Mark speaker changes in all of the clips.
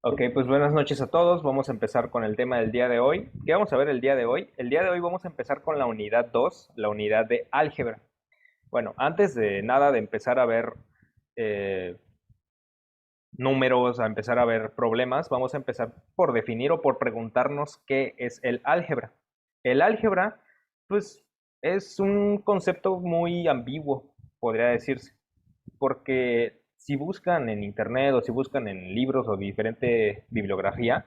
Speaker 1: Ok, pues buenas noches a todos. Vamos a empezar con el tema del día de hoy. ¿Qué vamos a ver el día de hoy? El día de hoy vamos a empezar con la unidad 2, la unidad de álgebra. Bueno, antes de nada de empezar a ver eh, números, a empezar a ver problemas, vamos a empezar por definir o por preguntarnos qué es el álgebra. El álgebra, pues, es un concepto muy ambiguo, podría decirse, porque si buscan en internet o si buscan en libros o diferente bibliografía,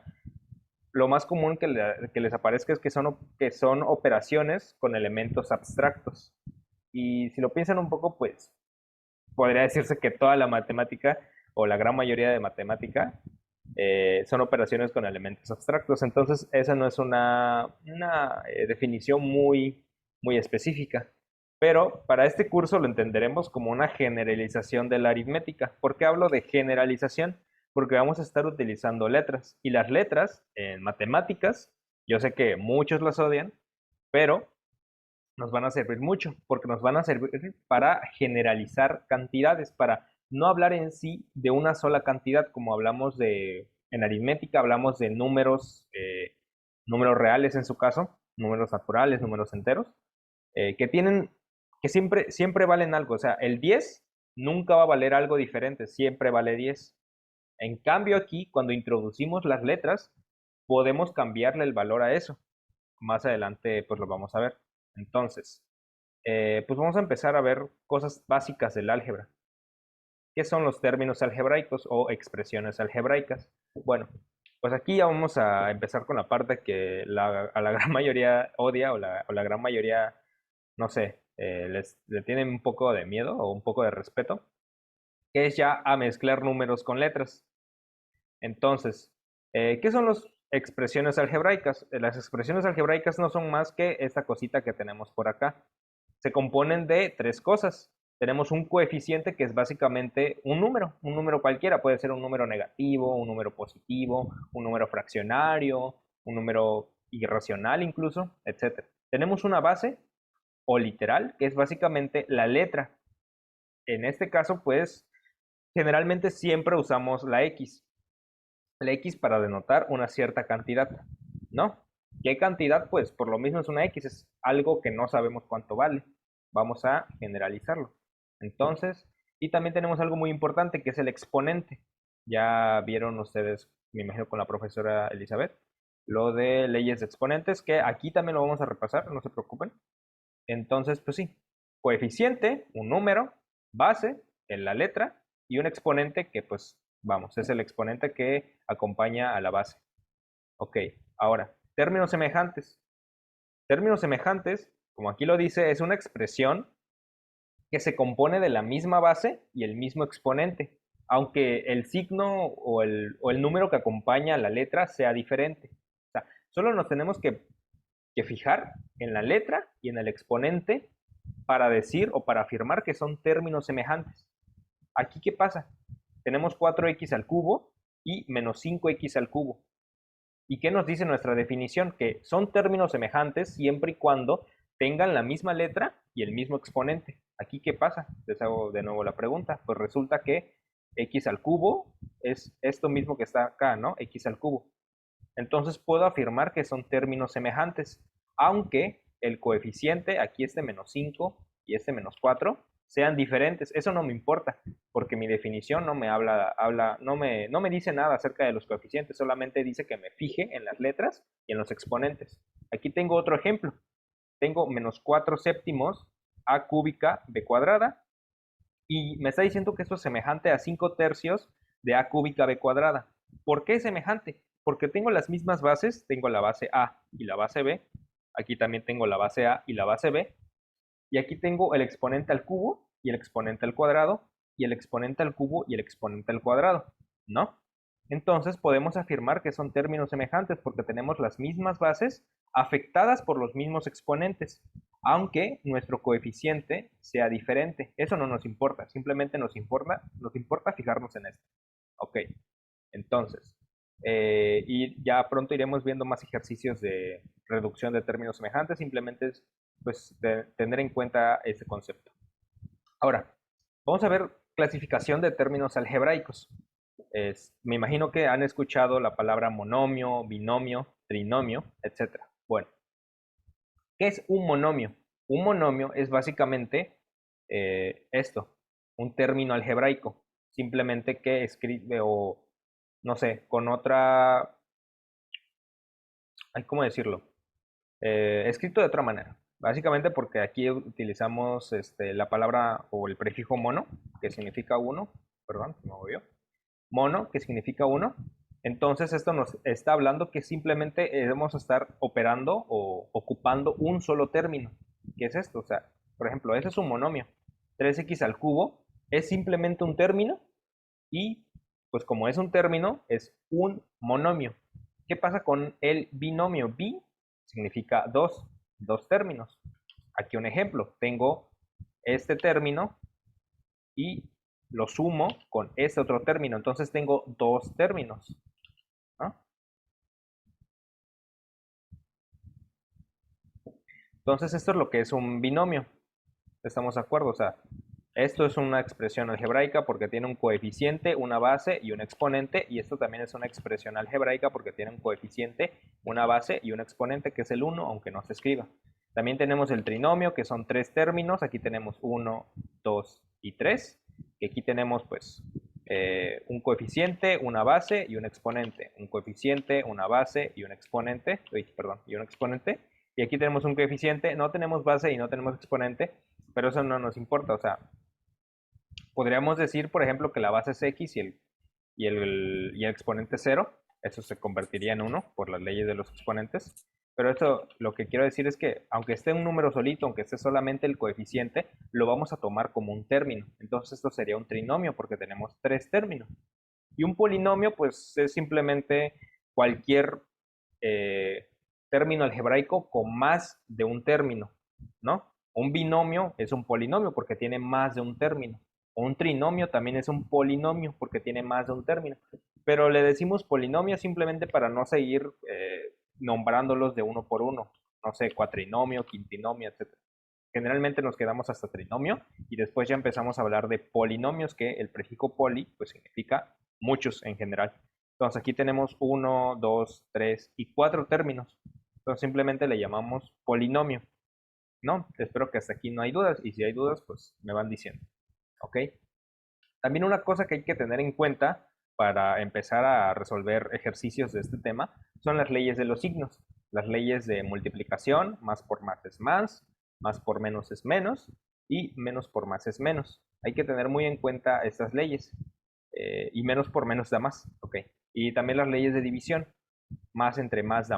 Speaker 1: lo más común que les aparezca es que son operaciones con elementos abstractos. Y si lo piensan un poco, pues podría decirse que toda la matemática o la gran mayoría de matemática son operaciones con elementos abstractos. Entonces, esa no es una definición muy específica. Pero para este curso lo entenderemos como una generalización de la aritmética. ¿Por qué hablo de generalización? Porque vamos a estar utilizando letras. Y las letras en matemáticas, yo sé que muchos las odian, pero nos van a servir mucho, porque nos van a servir para generalizar cantidades, para no hablar en sí de una sola cantidad, como hablamos en aritmética, hablamos de números reales en su caso, números naturales, números enteros, que que siempre valen algo. O sea, el 10 nunca va a valer algo diferente, siempre vale 10. En cambio aquí, cuando introducimos las letras, podemos cambiarle el valor a eso. Más adelante, pues lo vamos a ver. Entonces, pues vamos a empezar a ver cosas básicas del álgebra. ¿Qué son los términos algebraicos o expresiones algebraicas? Bueno, pues aquí ya vamos a empezar con la parte que a la gran mayoría odia o la gran mayoría, no sé, le tienen un poco de miedo o un poco de respeto, que es ya a mezclar números con letras. Entonces, ¿qué son las expresiones algebraicas? Las expresiones algebraicas no son más que esta cosita que tenemos por acá. Se componen de tres cosas. Tenemos un coeficiente que es básicamente un número cualquiera, puede ser un número negativo, un número positivo, un número fraccionario, un número irracional incluso, etcétera. Tenemos una base o literal, que es básicamente la letra. En este caso, pues, generalmente siempre usamos la X para denotar una cierta cantidad, ¿no? ¿Qué cantidad? Pues por lo mismo es una X, es algo que no sabemos cuánto vale. Vamos a generalizarlo. Entonces, y también tenemos algo muy importante que es el exponente. Ya vieron ustedes, me imagino con la profesora Elizabeth, lo de leyes de exponentes, que aquí también lo vamos a repasar, no se preocupen. Entonces, pues sí, coeficiente, un número, base, en la letra, y un exponente que pues vamos, es el exponente que acompaña a la base. Ok, ahora, términos semejantes. Términos semejantes, como aquí lo dice, es una expresión que se compone de la misma base y el mismo exponente, aunque el signo o el número que acompaña a la letra sea diferente. O sea, solo nos tenemos que fijar en la letra y en el exponente para decir o para afirmar que son términos semejantes. Aquí, ¿qué pasa? Tenemos 4x al cubo y menos 5x al cubo. ¿Y qué nos dice nuestra definición? Que son términos semejantes siempre y cuando tengan la misma letra y el mismo exponente. Aquí, ¿qué pasa? Les hago de nuevo la pregunta. Pues resulta que x al cubo es esto mismo que está acá, ¿no? X al cubo. Entonces puedo afirmar que son términos semejantes, aunque el coeficiente, aquí este menos 5 y este menos 4, sean diferentes. Eso no me importa, porque mi definición no me no me dice nada acerca de los coeficientes, solamente dice que me fije en las letras y en los exponentes. Aquí tengo otro ejemplo. Tengo menos 4 séptimos a cúbica b cuadrada y me está diciendo que esto es semejante a 5 tercios de a cúbica b cuadrada. ¿Por qué es semejante? Porque tengo las mismas bases, tengo la base A y la base B, aquí también tengo la base A y la base B, y aquí tengo el exponente al cubo y el exponente al cuadrado, y el exponente al cubo y el exponente al cuadrado, ¿no? Entonces podemos afirmar que son términos semejantes porque tenemos las mismas bases afectadas por los mismos exponentes, aunque nuestro coeficiente sea diferente. Eso no nos importa, simplemente nos importa fijarnos en esto. Ok, entonces, y ya pronto iremos viendo más ejercicios de reducción de términos semejantes, simplemente es pues tener en cuenta ese concepto. Ahora, vamos a ver clasificación de términos algebraicos. Me imagino que han escuchado la palabra monomio, binomio, trinomio, etcétera. Bueno, ¿qué es un monomio? Un monomio es básicamente esto, un término algebraico, simplemente que escribe o, no sé, con otra, ¿cómo decirlo? Escrito de otra manera. Básicamente porque aquí utilizamos la palabra o el prefijo mono, que significa uno, perdón, se me movió, mono, que significa uno. Entonces esto nos está hablando que simplemente debemos estar operando o ocupando un solo término. ¿Qué es esto? O sea, por ejemplo, ese es un monomio. 3x al cubo es simplemente un término y pues como es un término, es un monomio. ¿Qué pasa con el binomio? Bi significa dos términos. Aquí un ejemplo. Tengo este término y lo sumo con este otro término. Entonces tengo dos términos, ¿no? Entonces esto es lo que es un binomio. ¿Estamos de acuerdo? O sea, esto es una expresión algebraica porque tiene un coeficiente, una base y un exponente. Y esto también es una expresión algebraica porque tiene un coeficiente, una base y un exponente que es el uno, aunque no se escriba. También tenemos el trinomio, que son tres términos. Aquí tenemos 1, 2 y 3. Que aquí tenemos pues un coeficiente, una base y un exponente. Un coeficiente, una base y un exponente. Perdón, y un exponente. Y aquí tenemos un coeficiente, no tenemos base y no tenemos exponente, pero eso no nos importa. O sea, podríamos decir, por ejemplo, que la base es x y el exponente es 0. Eso se convertiría en 1 por las leyes de los exponentes. Pero esto lo que quiero decir es que, aunque esté un número solito, aunque esté solamente el coeficiente, lo vamos a tomar como un término. Entonces esto sería un trinomio porque tenemos tres términos. Y un polinomio, pues, es simplemente cualquier eh, término algebraico con más de un término, ¿no? Un binomio es un polinomio porque tiene más de un término. O un trinomio también es un polinomio porque tiene más de un término. Pero le decimos polinomio simplemente para no seguir nombrándolos de uno por uno. No sé, cuatrinomio, quintinomio, etcétera. Generalmente nos quedamos hasta trinomio y después ya empezamos a hablar de polinomios, que el prefijo poli pues significa muchos en general. Entonces aquí tenemos uno, dos, tres y cuatro términos. Entonces simplemente le llamamos polinomio. ¿No? Espero que hasta aquí no hay dudas y si hay dudas pues me van diciendo. ¿Ok? También una cosa que hay que tener en cuenta para empezar a resolver ejercicios de este tema son las leyes de los signos. Las leyes de multiplicación, más por más por menos es menos y menos por más es menos. Hay que tener muy en cuenta estas leyes. Y menos por menos da más. ¿Ok? Y también las leyes de división. Más entre más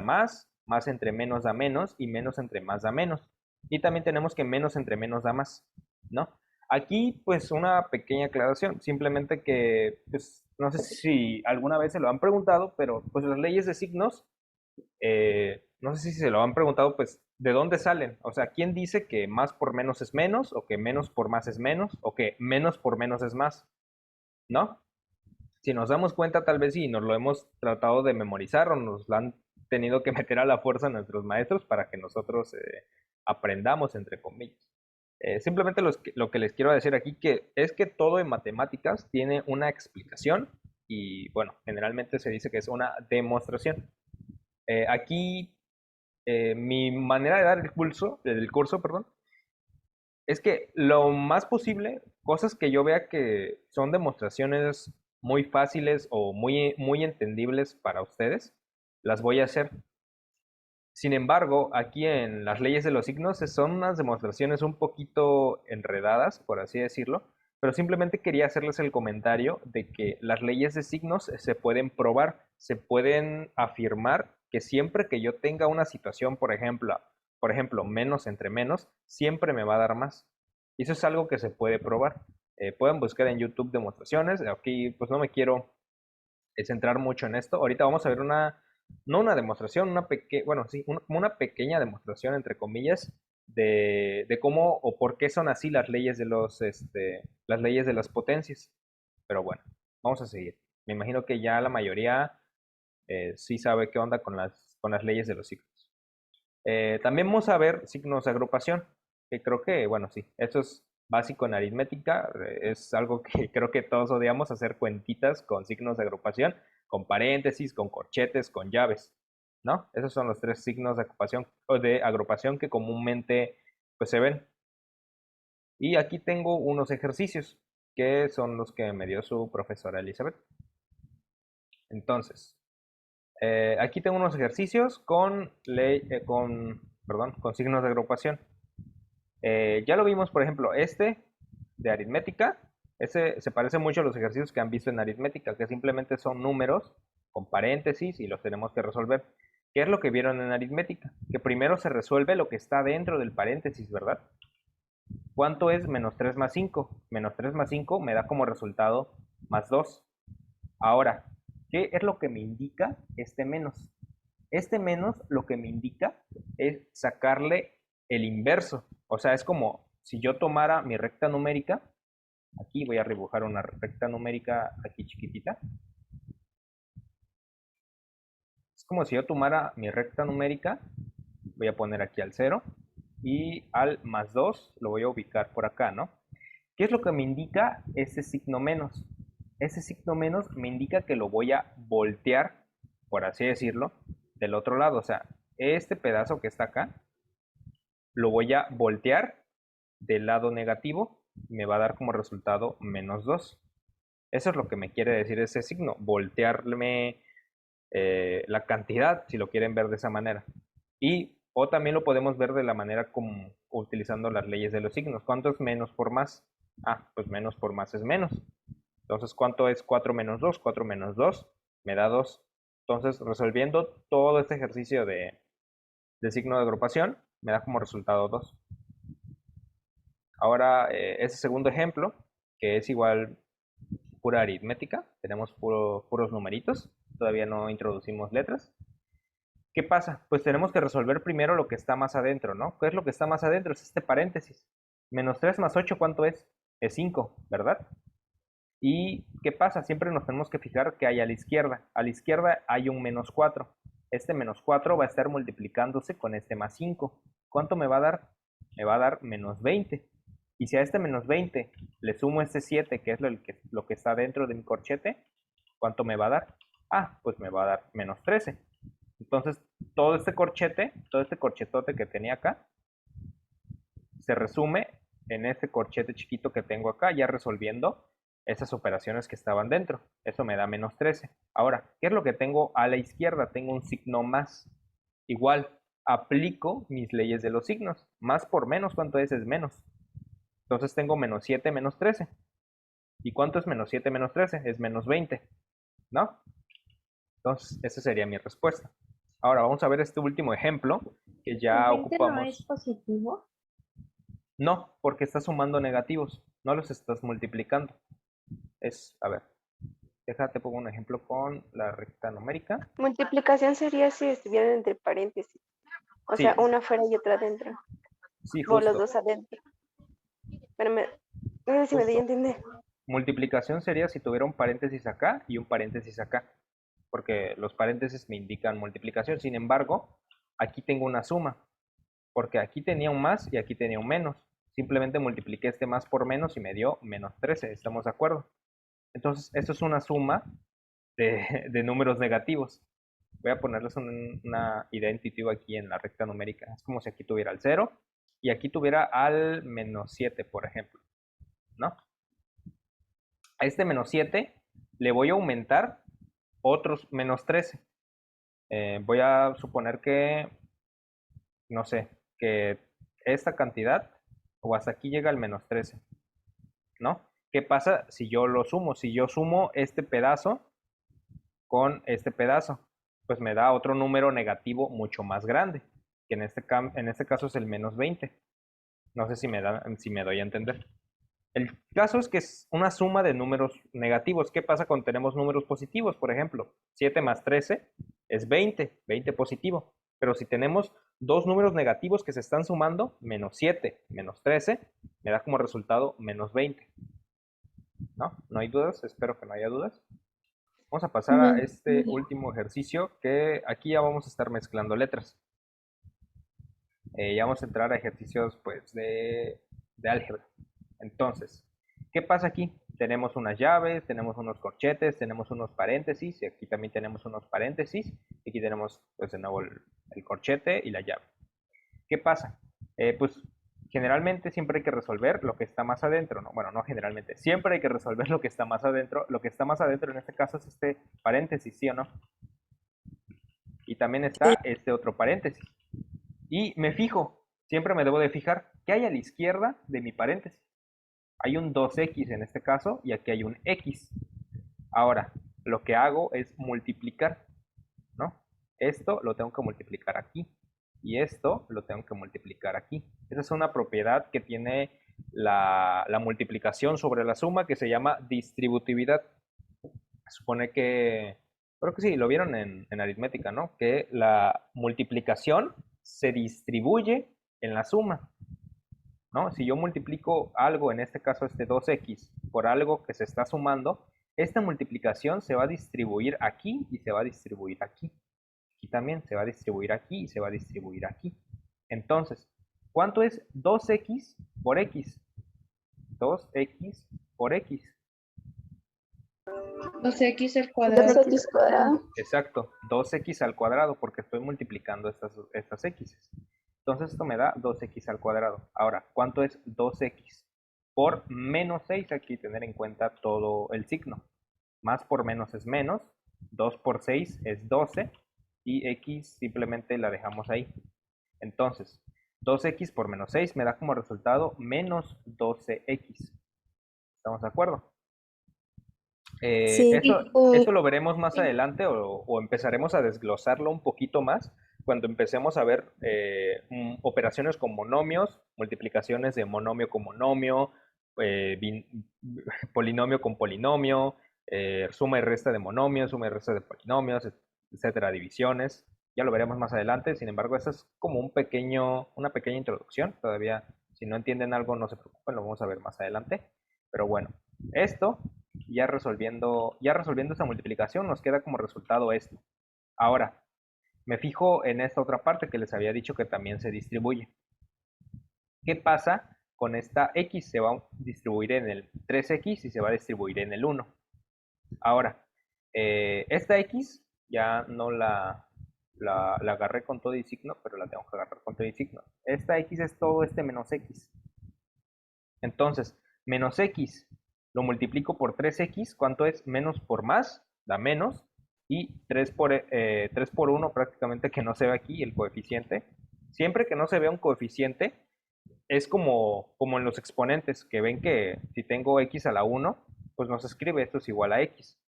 Speaker 1: entre menos da menos y menos entre más da menos. Y también tenemos que menos entre menos da más, ¿no? Aquí, pues, una pequeña aclaración, simplemente que, pues, no sé si alguna vez se lo han preguntado, pero, pues, las leyes de signos, no sé si se lo han preguntado, pues, ¿de dónde salen? O sea, ¿quién dice que más por menos es menos, o que menos por más es menos, o que menos por menos es más? ¿No? Si nos damos cuenta, tal vez sí, nos lo hemos tratado de memorizar o nos lo han tenido que meter a la fuerza nuestros maestros para que nosotros aprendamos, entre comillas. Simplemente lo que les quiero decir aquí que es que todo en matemáticas tiene una explicación y bueno, generalmente se dice que es una demostración. Aquí mi manera de dar el curso, perdón, es que lo más posible, cosas que yo vea que son demostraciones muy fáciles o muy entendibles para ustedes, las voy a hacer. Sin embargo, aquí en las leyes de los signos son unas demostraciones un poquito enredadas, por así decirlo, pero simplemente quería hacerles el comentario de que las leyes de signos se pueden probar, se pueden afirmar que siempre que yo tenga una situación, por ejemplo, menos entre menos, siempre me va a dar más. Y eso es algo que se puede probar. Pueden buscar en YouTube demostraciones. Aquí pues no me quiero centrar mucho en esto. Ahorita vamos a ver no una demostración, bueno, sí, como una pequeña demostración, entre comillas, de cómo o por qué son así las leyes de las potencias. Pero bueno, vamos a seguir. Me imagino que ya la mayoría sí sabe qué onda con las leyes de los signos. También vamos a ver signos de agrupación, que creo que, bueno, sí, básico en aritmética, es algo que creo que todos odiamos, hacer cuentitas con signos de agrupación, con paréntesis, con corchetes, con llaves, ¿no? Esos son los tres signos de agrupación, o de agrupación que comúnmente pues, se ven. Y aquí tengo unos ejercicios que son los que me dio su profesora Elizabeth. Entonces, aquí tengo unos ejercicios con signos de agrupación. Ya lo vimos, por ejemplo, este de aritmética. Ese se parece mucho a los ejercicios que han visto en aritmética, que simplemente son números con paréntesis y los tenemos que resolver. ¿Qué es lo que vieron en aritmética? Que primero se resuelve lo que está dentro del paréntesis, ¿verdad? ¿Cuánto es menos 3 más 5? Menos 3 más 5 me da como resultado más 2. Ahora, ¿qué es lo que me indica este menos? Este menos lo que me indica es sacarle el inverso. O sea, es como si yo tomara mi recta numérica, aquí voy a dibujar una recta numérica aquí chiquitita. Es como si yo tomara mi recta numérica, voy a poner aquí al 0 y al más 2 lo voy a ubicar por acá, ¿no? ¿Qué es lo que me indica ese signo menos? Ese signo menos me indica que lo voy a voltear, por así decirlo, del otro lado. O sea, este pedazo que está acá, lo voy a voltear del lado negativo, me va a dar como resultado menos 2. Eso es lo que me quiere decir ese signo, voltearme la cantidad, si lo quieren ver de esa manera. O también lo podemos ver de la manera como utilizando las leyes de los signos. ¿Cuánto es menos por más? Ah, pues menos por más es menos. Entonces, ¿cuánto es 4 menos 2? 4 menos 2 me da 2. Entonces, resolviendo todo este ejercicio de signo de agrupación, me da como resultado 2. Ahora, ese segundo ejemplo, que es igual pura aritmética, tenemos puros numeritos, todavía no introducimos letras. ¿Qué pasa? Pues tenemos que resolver primero lo que está más adentro, ¿no? ¿Qué es lo que está más adentro? Es este paréntesis. Menos 3 más 8, ¿cuánto es? Es 5, ¿verdad? ¿Y qué pasa? Siempre nos tenemos que fijar que hay a la izquierda. A la izquierda hay un menos 4. Este menos 4 va a estar multiplicándose con este más 5. ¿Cuánto me va a dar? Me va a dar menos 20. Y si a este menos 20 le sumo este 7, que es lo que está dentro de mi corchete, ¿cuánto me va a dar? Ah, pues me va a dar menos 13. Entonces, todo este corchete, todo este corchetote que tenía acá, se resume en este corchete chiquito que tengo acá, ya resolviendo esas operaciones que estaban dentro. Eso me da menos 13. Ahora, ¿qué es lo que tengo a la izquierda? Tengo un signo más. Igual, aplico mis leyes de los signos. Más por menos, ¿cuánto es? Es menos. Entonces tengo menos 7 menos 13. ¿Y cuánto es menos 7 menos 13? Es menos 20, ¿no? Entonces, esa sería mi respuesta. Ahora vamos a ver este último ejemplo que
Speaker 2: ¿El
Speaker 1: ya
Speaker 2: 20 no es
Speaker 1: ocupamos.
Speaker 2: positivo?
Speaker 1: No, porque estás sumando negativos, no los estás multiplicando. A ver, déjate pongo un ejemplo con la recta numérica.
Speaker 2: Multiplicación sería si estuvieran entre paréntesis. O
Speaker 1: Sí,
Speaker 2: sea, una afuera y otra adentro.
Speaker 1: sí,
Speaker 2: O los
Speaker 1: justo,
Speaker 2: dos adentro. Pero no sé si me di a
Speaker 1: justo.
Speaker 2: entender.
Speaker 1: Multiplicación sería si tuviera un paréntesis acá y un paréntesis acá, porque los paréntesis me indican multiplicación. Sin embargo, aquí tengo una suma, porque aquí tenía un más y aquí tenía un menos. Simplemente multipliqué este más por menos y me dio menos 13, ¿estamos de acuerdo? Entonces, esto es una suma de números negativos. Voy a ponerles una idea intuitiva aquí en la recta numérica. Es como si aquí tuviera el 0 y aquí tuviera al menos 7, por ejemplo, ¿no? A este menos 7 le voy a aumentar otros menos 13. Voy a suponer que, no sé, que esta cantidad o hasta aquí llega al menos 13, ¿no? ¿Qué pasa si yo lo sumo? Si yo sumo este pedazo con este pedazo, pues me da otro número negativo mucho más grande, que en este caso es el menos 20. No sé si me doy a entender. El caso es que es una suma de números negativos. ¿Qué pasa cuando tenemos números positivos? Por ejemplo, 7 más 13 es 20, 20 positivo. Pero si tenemos dos números negativos que se están sumando, menos 7, menos 13, me da como resultado menos 20. ¿No? ¿No hay dudas? Espero que no haya dudas. Vamos a pasar a
Speaker 2: No.
Speaker 1: este último ejercicio que aquí ya vamos a estar mezclando letras. Ya vamos a entrar a ejercicios pues de álgebra. Entonces, ¿qué pasa aquí? Tenemos unas llaves, tenemos unos corchetes, tenemos unos paréntesis, y aquí también tenemos unos paréntesis, y aquí tenemos pues de nuevo el corchete y la llave. ¿Qué pasa? Pues generalmente siempre hay que resolver lo que está más adentro, ¿no? Bueno, no generalmente, siempre hay que resolver lo que está más adentro. Lo que está más adentro en este caso es este paréntesis, ¿sí o no? Y también
Speaker 2: Sí.
Speaker 1: está este otro paréntesis. Y me fijo, siempre me debo de fijar, ¿qué hay a la izquierda de mi paréntesis? Hay un 2x en este caso y aquí hay un x. Ahora, lo que hago es multiplicar, ¿no? Esto lo tengo que multiplicar aquí y esto lo tengo que multiplicar aquí. Esa es una propiedad que tiene la multiplicación sobre la suma que se llama distributividad. Se supone que, creo que sí, lo vieron en aritmética, ¿no? Que la multiplicación se distribuye en la suma, ¿no? Si yo multiplico algo, en este caso este 2x, por algo que se está sumando, esta multiplicación se va a distribuir aquí y se va a distribuir aquí. Aquí también se va a distribuir aquí y se va a distribuir aquí. Entonces, ¿cuánto es 2x por x? 2x por x.
Speaker 3: 2x al cuadrado.
Speaker 2: 2x cuadrado.
Speaker 1: Exacto, 2x al cuadrado, porque estoy multiplicando estas x. Entonces esto me da 2x al cuadrado. Ahora, ¿cuánto es 2x por menos 6? Aquí tener en cuenta todo el signo. Más por menos es menos, 2 por 6 es 12 y x simplemente la dejamos ahí. Entonces, 2x por menos 6 me da como resultado menos 12x. ¿Estamos de acuerdo?
Speaker 2: Sí.
Speaker 1: Eso lo veremos más adelante o empezaremos a desglosarlo un poquito más cuando empecemos a ver operaciones con monomios, multiplicaciones de monomio con monomio, polinomio con polinomio, suma y resta de monomios, suma y resta de polinomios, etcétera, divisiones. Ya lo veremos más adelante. Sin embargo, esa es como una pequeña introducción. Todavía, si no entienden algo, no se preocupen, lo vamos a ver más adelante. Pero bueno, esto ya resolviendo esta multiplicación nos queda como resultado esto. Ahora, me fijo en esta otra parte que les había dicho que también se distribuye. ¿Qué pasa con esta x? Se va a distribuir en el 3x y se va a distribuir en el 1. Ahora, esta x ya no la agarré con todo y signo, pero la tengo que agarrar con todo y signo. Esta x es todo este menos x. Entonces, menos x lo multiplico por 3x, ¿cuánto es? Menos por más, da menos, y 3 por 1 prácticamente que no se ve aquí el coeficiente. Siempre que no se vea un coeficiente, es como en los exponentes, que ven que si tengo x a la 1, pues no se escribe, esto es igual a x.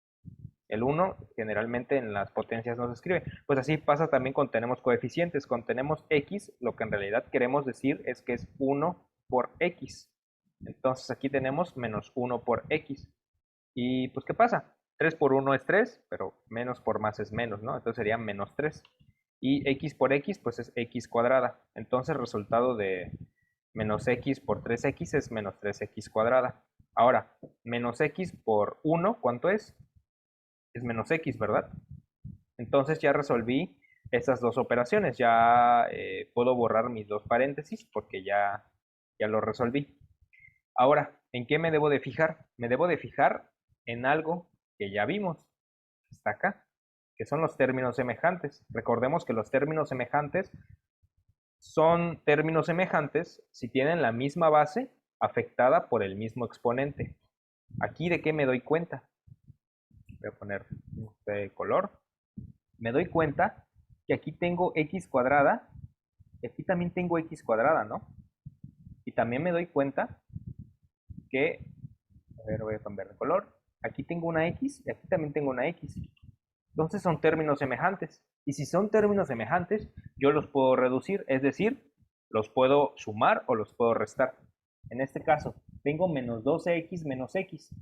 Speaker 1: El 1 generalmente en las potencias no se escribe. Pues así pasa también cuando tenemos coeficientes. Cuando tenemos x, lo que en realidad queremos decir es que es 1 por x. Entonces aquí tenemos menos 1 por x. Y pues, ¿qué pasa? 3 por 1 es 3, pero menos por más es menos, ¿no? Entonces sería menos 3. Y x por x, pues es x cuadrada. Entonces el resultado de menos x por 3x es menos 3x cuadrada. Ahora, menos x por 1, ¿cuánto es? Es menos x, ¿verdad? Entonces ya resolví estas dos operaciones. Ya puedo borrar mis dos paréntesis porque ya lo resolví. Ahora, ¿en qué me debo de fijar? Me debo de fijar en algo que ya vimos. Está acá, que son los términos semejantes. Recordemos que los términos semejantes son términos semejantes si tienen la misma base afectada por el mismo exponente. ¿Aquí de qué me doy cuenta? Voy a poner este color. Me doy cuenta que aquí tengo x cuadrada y aquí también tengo x cuadrada, ¿no? Y también me doy cuenta que, a ver, voy a cambiar de color. Aquí tengo una x y aquí también tengo una x. Entonces son términos semejantes. Y si son términos semejantes, yo los puedo reducir, es decir, los puedo sumar o los puedo restar. En este caso, tengo menos 12x menos x.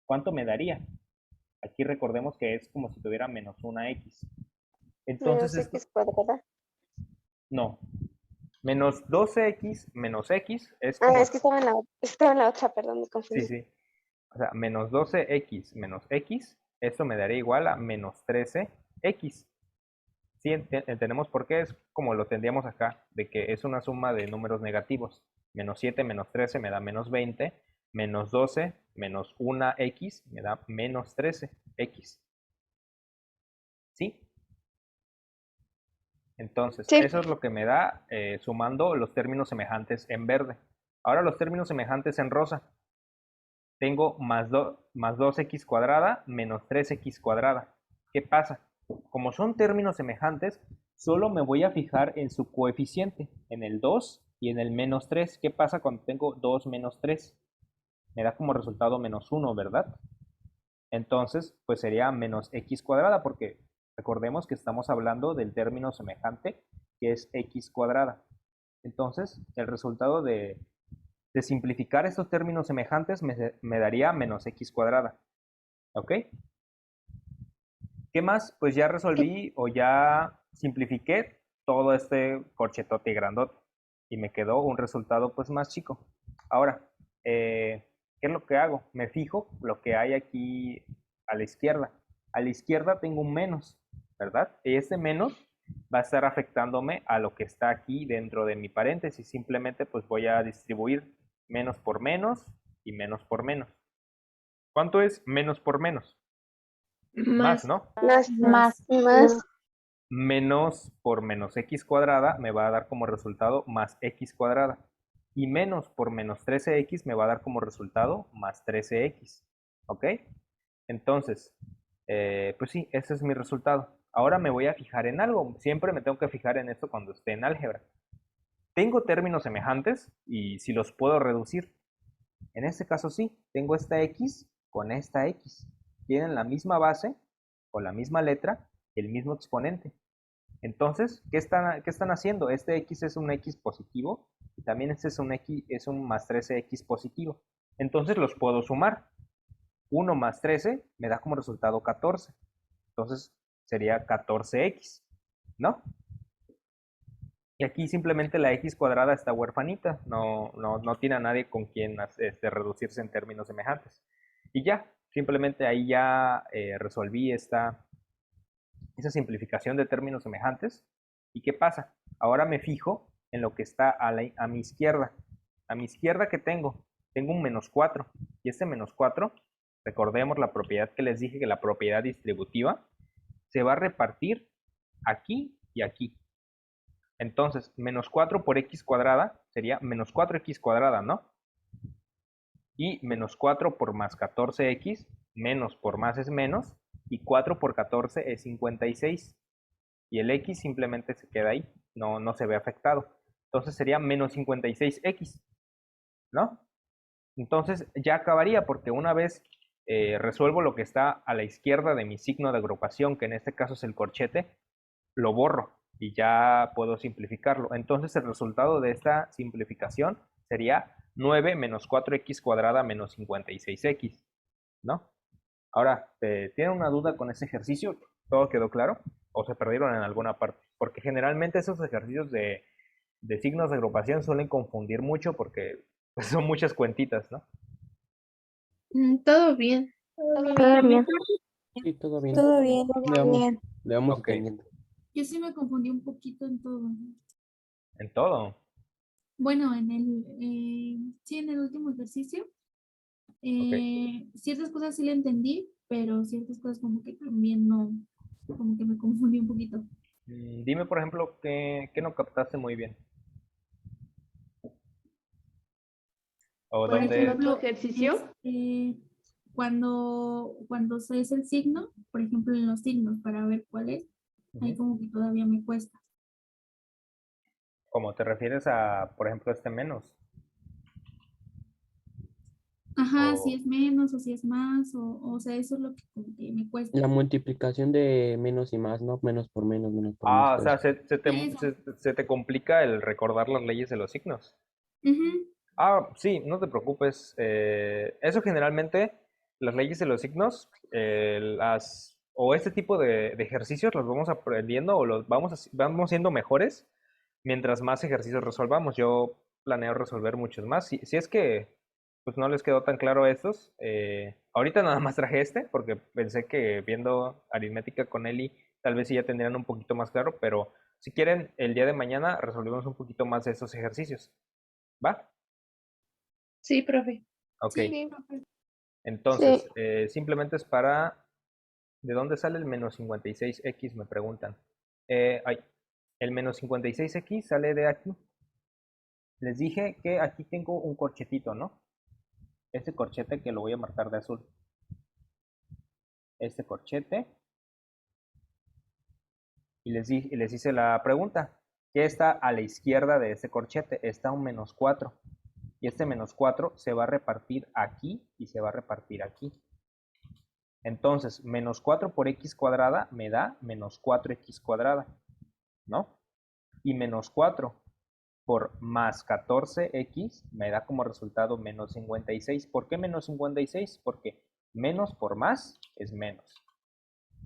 Speaker 1: ¿Cuánto me daría? Aquí recordemos que es como si tuviera menos una x. Entonces
Speaker 2: Menos
Speaker 1: esto,
Speaker 2: x cuadrada.
Speaker 1: no, menos 12x menos x es como,
Speaker 2: Es que estaba en la otra, perdón, me
Speaker 1: sí,
Speaker 2: confundí.
Speaker 1: sí, o sea, menos 12x menos x, esto me daría igual a menos 13x. Sí, entendemos por qué es como lo tendríamos acá, de que es una suma de números negativos. Menos 7 menos 13 me da menos 20, menos 12 menos 1x me da menos 13x. ¿Sí? Entonces,
Speaker 2: Sí.
Speaker 1: eso es lo que me da sumando los términos semejantes en verde. Ahora los términos semejantes en rosa. Tengo más 2x cuadrada menos 3x cuadrada. ¿Qué pasa? Como son términos semejantes, solo me voy a fijar en su coeficiente, en el 2 y en el menos 3. ¿Qué pasa cuando tengo 2 menos 3? Me da como resultado menos 1, ¿verdad? Entonces, pues sería menos x cuadrada, porque recordemos que estamos hablando del término semejante, que es x cuadrada. Entonces, el resultado de simplificar estos términos semejantes me daría menos x cuadrada. ¿Ok? ¿Qué más? Pues ya resolví o ya simplifiqué todo este corchetote grandote y me quedó un resultado pues más chico. Ahora, ¿qué es lo que hago? Me fijo lo que hay aquí a la izquierda. A la izquierda tengo un menos, ¿verdad? Y este menos va a estar afectándome a lo que está aquí dentro de mi paréntesis. Simplemente pues voy a distribuir menos por menos y menos por menos. ¿Cuánto es menos por menos? Más,
Speaker 3: Más.
Speaker 1: ¿no?
Speaker 2: Más.
Speaker 1: Menos por menos x cuadrada me va a dar como resultado más x cuadrada. Y menos por menos 13x me va a dar como resultado más 13x. ¿Ok? Entonces, pues sí, ese es mi resultado. Ahora me voy a fijar en algo. Siempre me tengo que fijar en esto cuando esté en álgebra. Tengo términos semejantes y si los puedo reducir. En este caso sí, tengo esta x con esta x. Tienen la misma base o la misma letra, el mismo exponente. Entonces, qué están haciendo? Este x es un x positivo y también este es un x, es un más 13x positivo. Entonces los puedo sumar. 1 más 13 me da como resultado 14. Entonces sería 14x, ¿no? Y aquí simplemente la x cuadrada está huerfanita, no tiene a nadie con quien reducirse en términos semejantes. Y ya, simplemente ahí ya resolví esa simplificación de términos semejantes. ¿Y qué pasa? Ahora me fijo en lo que está a mi izquierda. A mi izquierda, ¿qué tengo? Tengo un menos 4. Y este menos 4, recordemos la propiedad que les dije, que la propiedad distributiva, se va a repartir aquí y aquí. Entonces, menos 4 por x cuadrada sería menos 4x cuadrada, ¿no? Y menos 4 por más 14x, menos por más es menos, y 4 por 14 es 56. Y el x simplemente se queda ahí, no se ve afectado. Entonces sería menos 56x, ¿no? Entonces ya acabaría porque una vez resuelvo lo que está a la izquierda de mi signo de agrupación, que en este caso es el corchete, lo borro y ya puedo simplificarlo. Entonces el resultado de esta simplificación sería 9 menos 4x cuadrada menos 56x, ¿no? Ahora, ¿tienen una duda con ese ejercicio? ¿Todo quedó claro? ¿O se perdieron en alguna parte? Porque generalmente esos ejercicios de signos de agrupación suelen confundir mucho porque pues, son muchas cuentitas, ¿no?
Speaker 3: Todo bien.
Speaker 2: Todo bien.
Speaker 4: Sí, todo bien.
Speaker 2: Todo bien.
Speaker 4: Le vamos
Speaker 1: Ok.
Speaker 4: entendiendo.
Speaker 5: Yo sí me confundí un poquito en todo.
Speaker 1: En todo.
Speaker 5: Bueno, sí, en el último ejercicio,
Speaker 1: Ok.
Speaker 5: ciertas cosas sí le entendí, pero ciertas cosas como que también no, como que me confundí un poquito.
Speaker 1: Dime, por ejemplo, ¿qué no captaste muy bien? ¿O
Speaker 5: Por
Speaker 3: ¿Cuál es el
Speaker 1: dónde?
Speaker 3: otro
Speaker 5: ejemplo,
Speaker 3: ejercicio?
Speaker 5: cuando se es el signo, por ejemplo, en los signos, para ver cuál es, ahí como que todavía me cuesta.
Speaker 1: ¿Cómo te refieres a, por ejemplo, este menos?
Speaker 5: Ajá, si
Speaker 1: O,
Speaker 5: es menos o si es más, o sea, eso es lo que como que me cuesta.
Speaker 4: La multiplicación de menos y más, ¿no? Menos por más,
Speaker 1: o
Speaker 4: todo
Speaker 1: sea,
Speaker 4: eso.
Speaker 5: Eso.
Speaker 1: se te complica el recordar las leyes de los signos.
Speaker 5: Ujú.
Speaker 1: Sí, no te preocupes. Eso generalmente, las leyes de los signos, o este tipo de ejercicios los vamos aprendiendo o vamos siendo mejores mientras más ejercicios resolvamos. Yo planeo resolver muchos más. Si es que pues no les quedó tan claro estos, ahorita nada más traje este porque pensé que viendo aritmética con Eli tal vez sí ya tendrían un poquito más claro, pero si quieren, el día de mañana resolvemos un poquito más de estos ejercicios. ¿Va?
Speaker 3: Sí, profe.
Speaker 1: Ok,
Speaker 5: Sí, bien, profe.
Speaker 1: entonces, simplemente es para... ¿De dónde sale el menos 56x? Me preguntan. El menos 56x sale de aquí. Les dije que aquí tengo un corchetito, ¿no? Este corchete que lo voy a marcar de azul. Este corchete. Y les hice la pregunta. ¿Qué está a la izquierda de ese corchete? Está un menos 4. Y este menos 4 se va a repartir aquí y se va a repartir aquí. Entonces, menos 4 por x cuadrada me da menos 4x cuadrada, ¿no? Y menos 4 por más 14x me da como resultado menos 56. ¿Por qué menos 56? Porque menos por más es menos.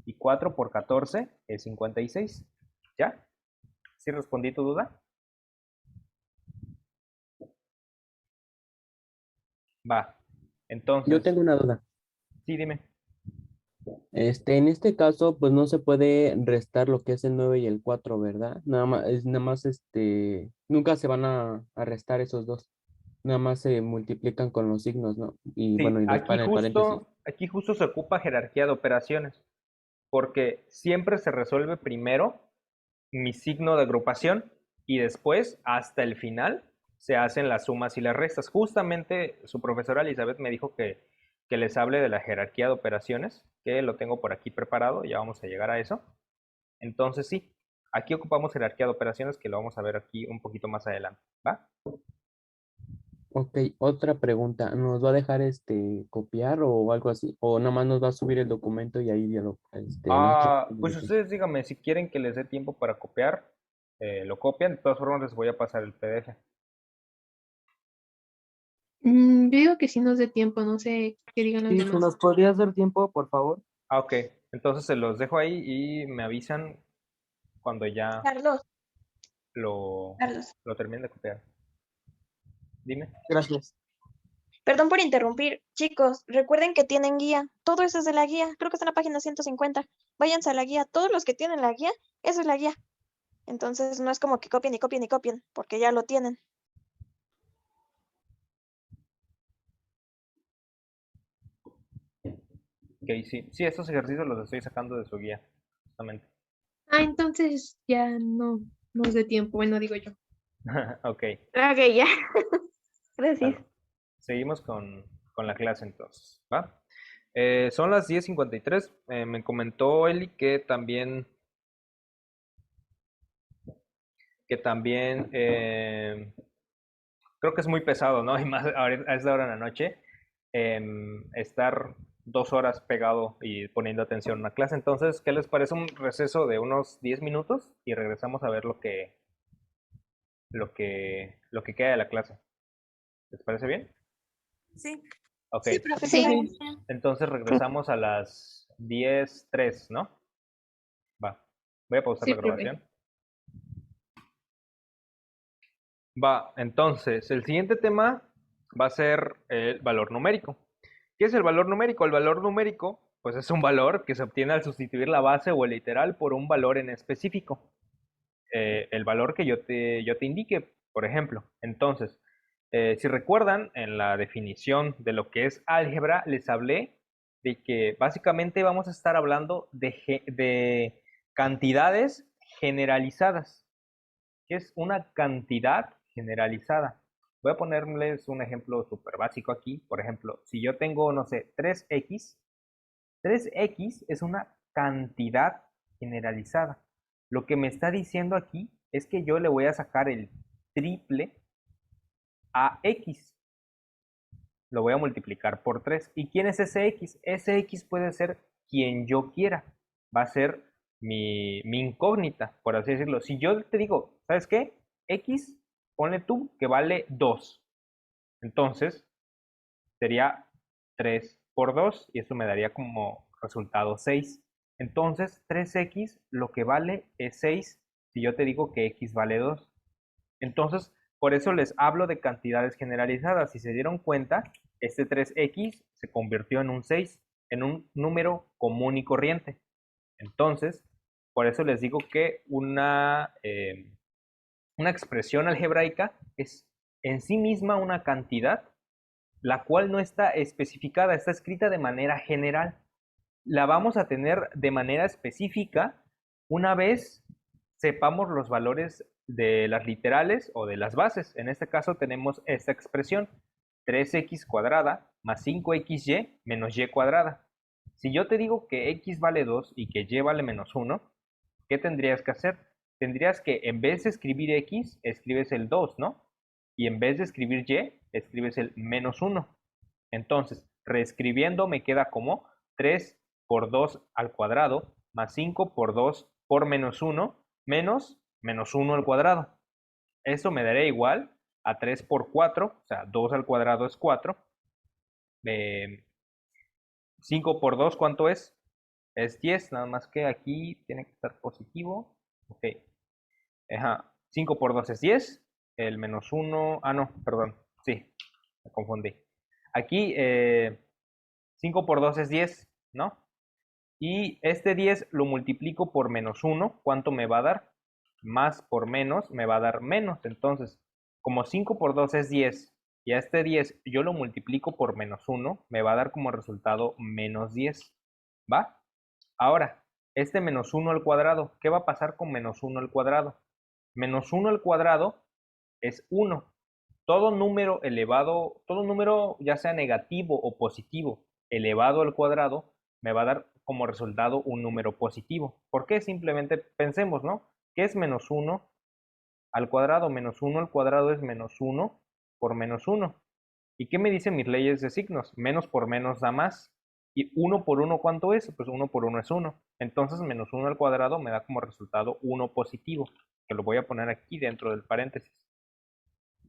Speaker 1: Y 4 por 14 es 56. ¿Ya? ¿Sí respondí tu duda? Va.
Speaker 4: Yo
Speaker 1: Entonces,
Speaker 4: tengo una duda.
Speaker 1: sí, dime.
Speaker 4: En este caso, pues no se puede restar lo que es el 9 y el 4, ¿verdad? Nada más, nunca se van a restar esos dos. Nada más se multiplican con los signos, ¿no? Y bueno,
Speaker 1: Sí,
Speaker 4: y los paréntesis.
Speaker 1: aquí justo se ocupa jerarquía de operaciones, porque siempre se resuelve primero mi signo de agrupación y después, hasta el final, se hacen las sumas y las restas. Justamente su profesora Elizabeth me dijo que les hable de la jerarquía de operaciones, que lo tengo por aquí preparado, ya vamos a llegar a eso. Entonces sí, aquí ocupamos jerarquía de operaciones, que lo vamos a ver aquí un poquito más adelante, ¿va?
Speaker 4: Ok, otra pregunta. ¿Nos va a dejar copiar o algo así? ¿O nada más nos va a subir el documento y ahí ya nosotros
Speaker 1: Pues
Speaker 4: lo hacemos?
Speaker 1: ustedes díganme, si quieren que les dé tiempo para copiar, lo copian. De todas formas, les voy a pasar el PDF.
Speaker 5: Yo digo que sí nos dé tiempo, no sé qué digan los
Speaker 3: Sí, ¿se
Speaker 5: demás.
Speaker 3: nos podría dar tiempo, por favor?
Speaker 1: Ok. Entonces se los dejo ahí y me avisan cuando ya
Speaker 2: Carlos,
Speaker 1: lo,
Speaker 2: Carlos,
Speaker 1: lo terminen de copiar. Dime.
Speaker 3: Gracias.
Speaker 2: perdón por interrumpir. Chicos, recuerden que tienen guía. Todo eso es de la guía. Creo que está en la página 150. Váyanse a la guía. Todos los que tienen la guía, eso es la guía. Entonces no es como que copien y copien y copien, porque ya lo tienen.
Speaker 1: Ok, sí. Sí, estos ejercicios los estoy sacando de su guía, justamente.
Speaker 5: Ah, entonces ya no nos dé tiempo, bueno, digo yo.
Speaker 1: Ok,
Speaker 2: Ok, ya. Gracias.
Speaker 1: bueno. Seguimos con la clase entonces, ¿va? Son las 10:53. Me comentó Eli que también creo que es muy pesado, ¿no? Y más a esta hora en la noche, estar 2 horas pegado y poniendo atención a una clase. Entonces, ¿qué les parece un receso de unos 10 minutos? Y regresamos a ver lo que queda de la clase. ¿Les parece bien?
Speaker 2: Sí.
Speaker 1: Ok,
Speaker 2: Sí, profe,
Speaker 5: Sí,
Speaker 2: está bien.
Speaker 1: entonces regresamos a las 10:03, ¿no? Va, voy a pausar
Speaker 5: sí,
Speaker 1: la
Speaker 5: profe.
Speaker 1: grabación. Va, entonces, el siguiente tema va a ser el valor numérico. ¿Qué es el valor numérico? El valor numérico, pues es un valor que se obtiene al sustituir la base o el literal por un valor en específico. El valor que yo te indique, por ejemplo. Entonces, si recuerdan, en la definición de lo que es álgebra, les hablé de que básicamente vamos a estar hablando de cantidades generalizadas. ¿Qué es una cantidad generalizada? Voy a ponerles un ejemplo súper básico aquí. Por ejemplo, si yo tengo, no sé, 3x es una cantidad generalizada. Lo que me está diciendo aquí es que yo le voy a sacar el triple a x. Lo voy a multiplicar por 3. ¿Y quién es ese x? Ese x puede ser quien yo quiera. Va a ser mi incógnita, por así decirlo. Si yo te digo, ¿sabes qué? X, ponle tú que vale 2. Entonces, sería 3 por 2 y eso me daría como resultado 6. Entonces, 3x lo que vale es 6 si yo te digo que x vale 2. Entonces, por eso les hablo de cantidades generalizadas. Si se dieron cuenta, este 3x se convirtió en un 6, en un número común y corriente. Entonces, por eso les digo que una expresión algebraica es en sí misma una cantidad la cual no está especificada, está escrita de manera general. La vamos a tener de manera específica una vez sepamos los valores de las literales o de las bases. En este caso tenemos esta expresión, 3x cuadrada más 5xy menos y cuadrada. Si yo te digo que x vale 2 y que y vale menos 1, ¿qué tendrías que hacer? Tendrías que en vez de escribir x, escribes el 2, ¿no? Y en vez de escribir y, escribes el menos 1. Entonces, reescribiendo me queda como 3 por 2 al cuadrado más 5 por 2 por menos 1 menos menos 1 al cuadrado. Eso me daría igual a 3 por 4, o sea, 2 al cuadrado es 4. 5 por 2, ¿cuánto es? Es 10, nada más que aquí tiene que estar positivo. Ok. Ajá. 5 por 2 es 10. El menos 1, no, perdón. Sí, me confundí. Aquí 5 por 2 es 10, ¿no? Y este 10 lo multiplico por menos 1, ¿cuánto me va a dar? Más por menos me va a dar menos. Entonces, como 5 por 2 es 10, y a este 10 yo lo multiplico por menos 1, me va a dar como resultado menos 10. ¿Va? Ahora, este menos 1 al cuadrado, ¿qué va a pasar con menos 1 al cuadrado? Menos 1 al cuadrado es 1. Todo número elevado, todo número ya sea negativo o positivo elevado al cuadrado, me va a dar como resultado un número positivo. ¿Por qué? Simplemente pensemos, ¿no? ¿Qué es menos 1 al cuadrado? Menos 1 al cuadrado es menos 1 por menos 1. ¿Y qué me dicen mis leyes de signos? Menos por menos da más. ¿Y 1 por 1 cuánto es? Pues 1 por 1 es 1. Entonces menos 1 al cuadrado me da como resultado 1 positivo, que lo voy a poner aquí dentro del paréntesis.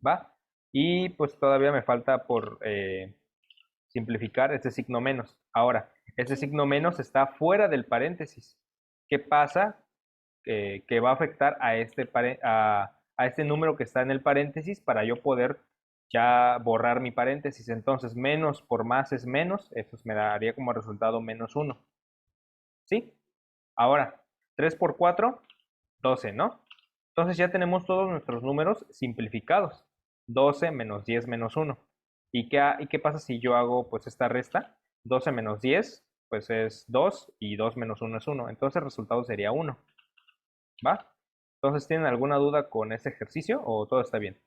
Speaker 1: ¿Va? Y pues todavía me falta por simplificar este signo menos. Ahora, este signo menos está fuera del paréntesis. ¿Qué pasa? Que va a afectar a este número que está en el paréntesis para yo poder ya borrar mi paréntesis. Entonces, menos por más es menos. Eso me daría como resultado menos 1. ¿Sí? Ahora, 3 por 4, 12, ¿no? Entonces ya tenemos todos nuestros números simplificados. 12 menos 10 menos 1. ¿Y qué pasa si yo hago pues esta resta? 12 menos 10 pues es 2 y 2 menos 1 es 1. Entonces el resultado sería 1. ¿Va? Entonces, ¿tienen alguna duda con este ejercicio o todo está bien?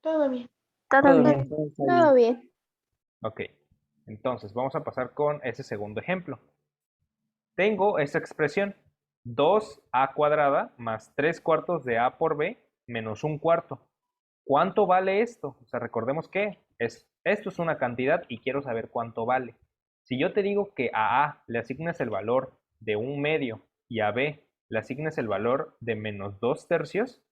Speaker 2: Todo bien.
Speaker 4: Todo bien, todo está bien.
Speaker 2: bien.
Speaker 1: Ok. Entonces, vamos a pasar con ese segundo ejemplo. Tengo esta expresión, 2a cuadrada más 3 cuartos de a por b menos un cuarto. ¿Cuánto vale esto? O sea, recordemos que esto es una cantidad y quiero saber cuánto vale. Si yo te digo que a A le asignas el valor de 1/2 y a B le asignas el valor de menos 2/3,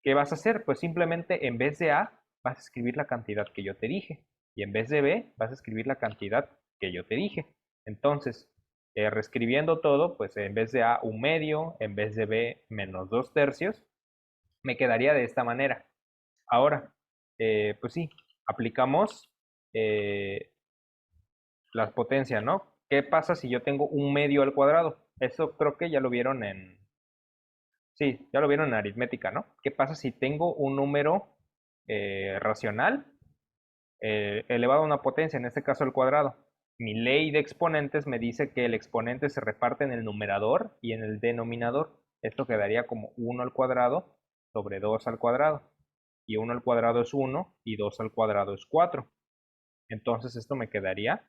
Speaker 1: ¿qué vas a hacer? Pues simplemente en vez de A vas a escribir la cantidad que yo te dije y en vez de B vas a escribir la cantidad que yo te dije. Entonces, reescribiendo todo, pues en vez de A 1/2, en vez de B menos 2/3, me quedaría de esta manera. Ahora, pues sí, aplicamos la potencia, ¿no? ¿Qué pasa si yo tengo 1/2 al cuadrado? Eso creo que ya lo vieron sí, ya lo vieron en aritmética, ¿no? ¿Qué pasa si tengo un número racional elevado a una potencia, en este caso el cuadrado? Mi ley de exponentes me dice que el exponente se reparte en el numerador y en el denominador. Esto quedaría como 1 al cuadrado sobre 2 al cuadrado. Y 1 al cuadrado es 1 y 2 al cuadrado es 4. Entonces esto me quedaría,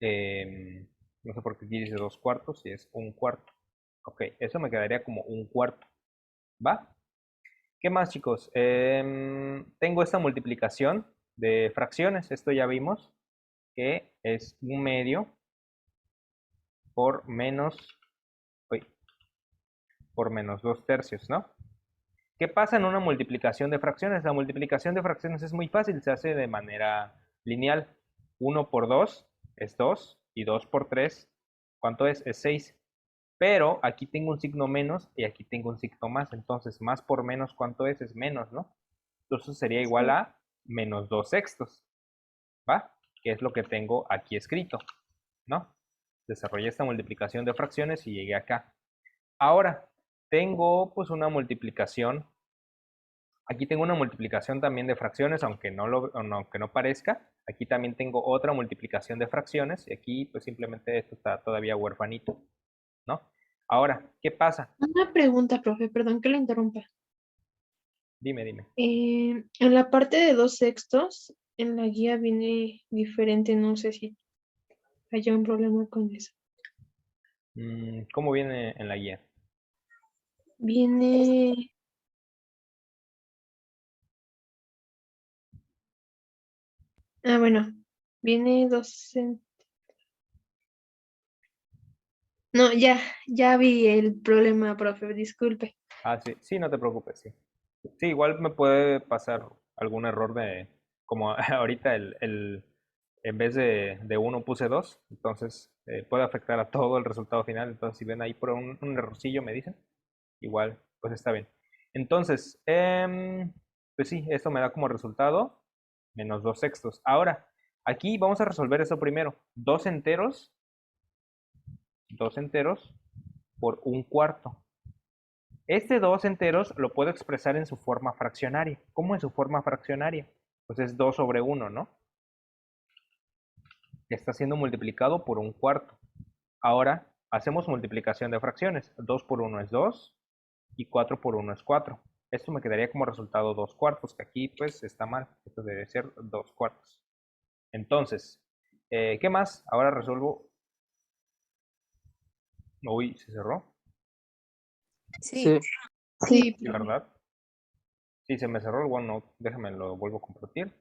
Speaker 1: no sé por qué aquí dice 2 cuartos y es 1 cuarto. Ok, eso me quedaría como 1 cuarto. ¿Va? ¿Qué más, chicos? Tengo esta multiplicación de fracciones. Esto ya vimos que es 1/2 por menos, por menos 2/3, ¿no? ¿Qué pasa en una multiplicación de fracciones? La multiplicación de fracciones es muy fácil, se hace de manera lineal. 1 por 2 es 2 y 2 por 3, ¿cuánto es? Es 6. Pero aquí tengo un signo menos y aquí tengo un signo más, entonces más por menos, ¿cuánto es? Es menos, ¿no? Entonces sería igual a menos 2/6, ¿va? Que es lo que tengo aquí escrito, ¿no? Desarrollé esta multiplicación de fracciones y llegué acá. Ahora, tengo pues una multiplicación Aquí tengo una multiplicación también de fracciones, aunque no parezca. Aquí también tengo otra multiplicación de fracciones y aquí pues simplemente esto está todavía huerfanito, ¿no? Ahora, ¿qué pasa?
Speaker 6: Una pregunta, profe, perdón que lo interrumpa.
Speaker 1: Dime, dime.
Speaker 6: En la parte de 2/6, en la guía viene diferente, no sé si haya un problema con eso.
Speaker 1: ¿Cómo viene en la guía?
Speaker 6: Viene, bueno, viene 2. No, ya vi el problema, profe, disculpe.
Speaker 1: Ah, sí, sí, no te preocupes, sí. Sí, igual me puede pasar algún error de, como ahorita en vez de 1 puse 2, entonces puede afectar a todo el resultado final. Entonces, si ven ahí por un errorcillo, me dicen, igual, pues está bien. Entonces, pues sí, esto me da como resultado menos 2/6. Ahora, aquí vamos a resolver eso primero. 2 enteros por 1/4. Este 2 enteros lo puedo expresar en su forma fraccionaria. ¿Cómo es su forma fraccionaria? Pues es 2 sobre 1, ¿no? Que está siendo multiplicado por 1/4. Ahora, hacemos multiplicación de fracciones. 2 por 1 es 2 y 4 por 1 es 4. Esto me quedaría como resultado 2/4, que aquí pues está mal. Esto debe ser 2/4. Entonces, ¿qué más? Ahora resuelvo. Uy, ¿se cerró?
Speaker 3: Sí.
Speaker 6: Sí,
Speaker 1: Sí,
Speaker 6: profe.
Speaker 1: ¿verdad? Sí, se me cerró el OneNote. Déjame lo vuelvo a compartir.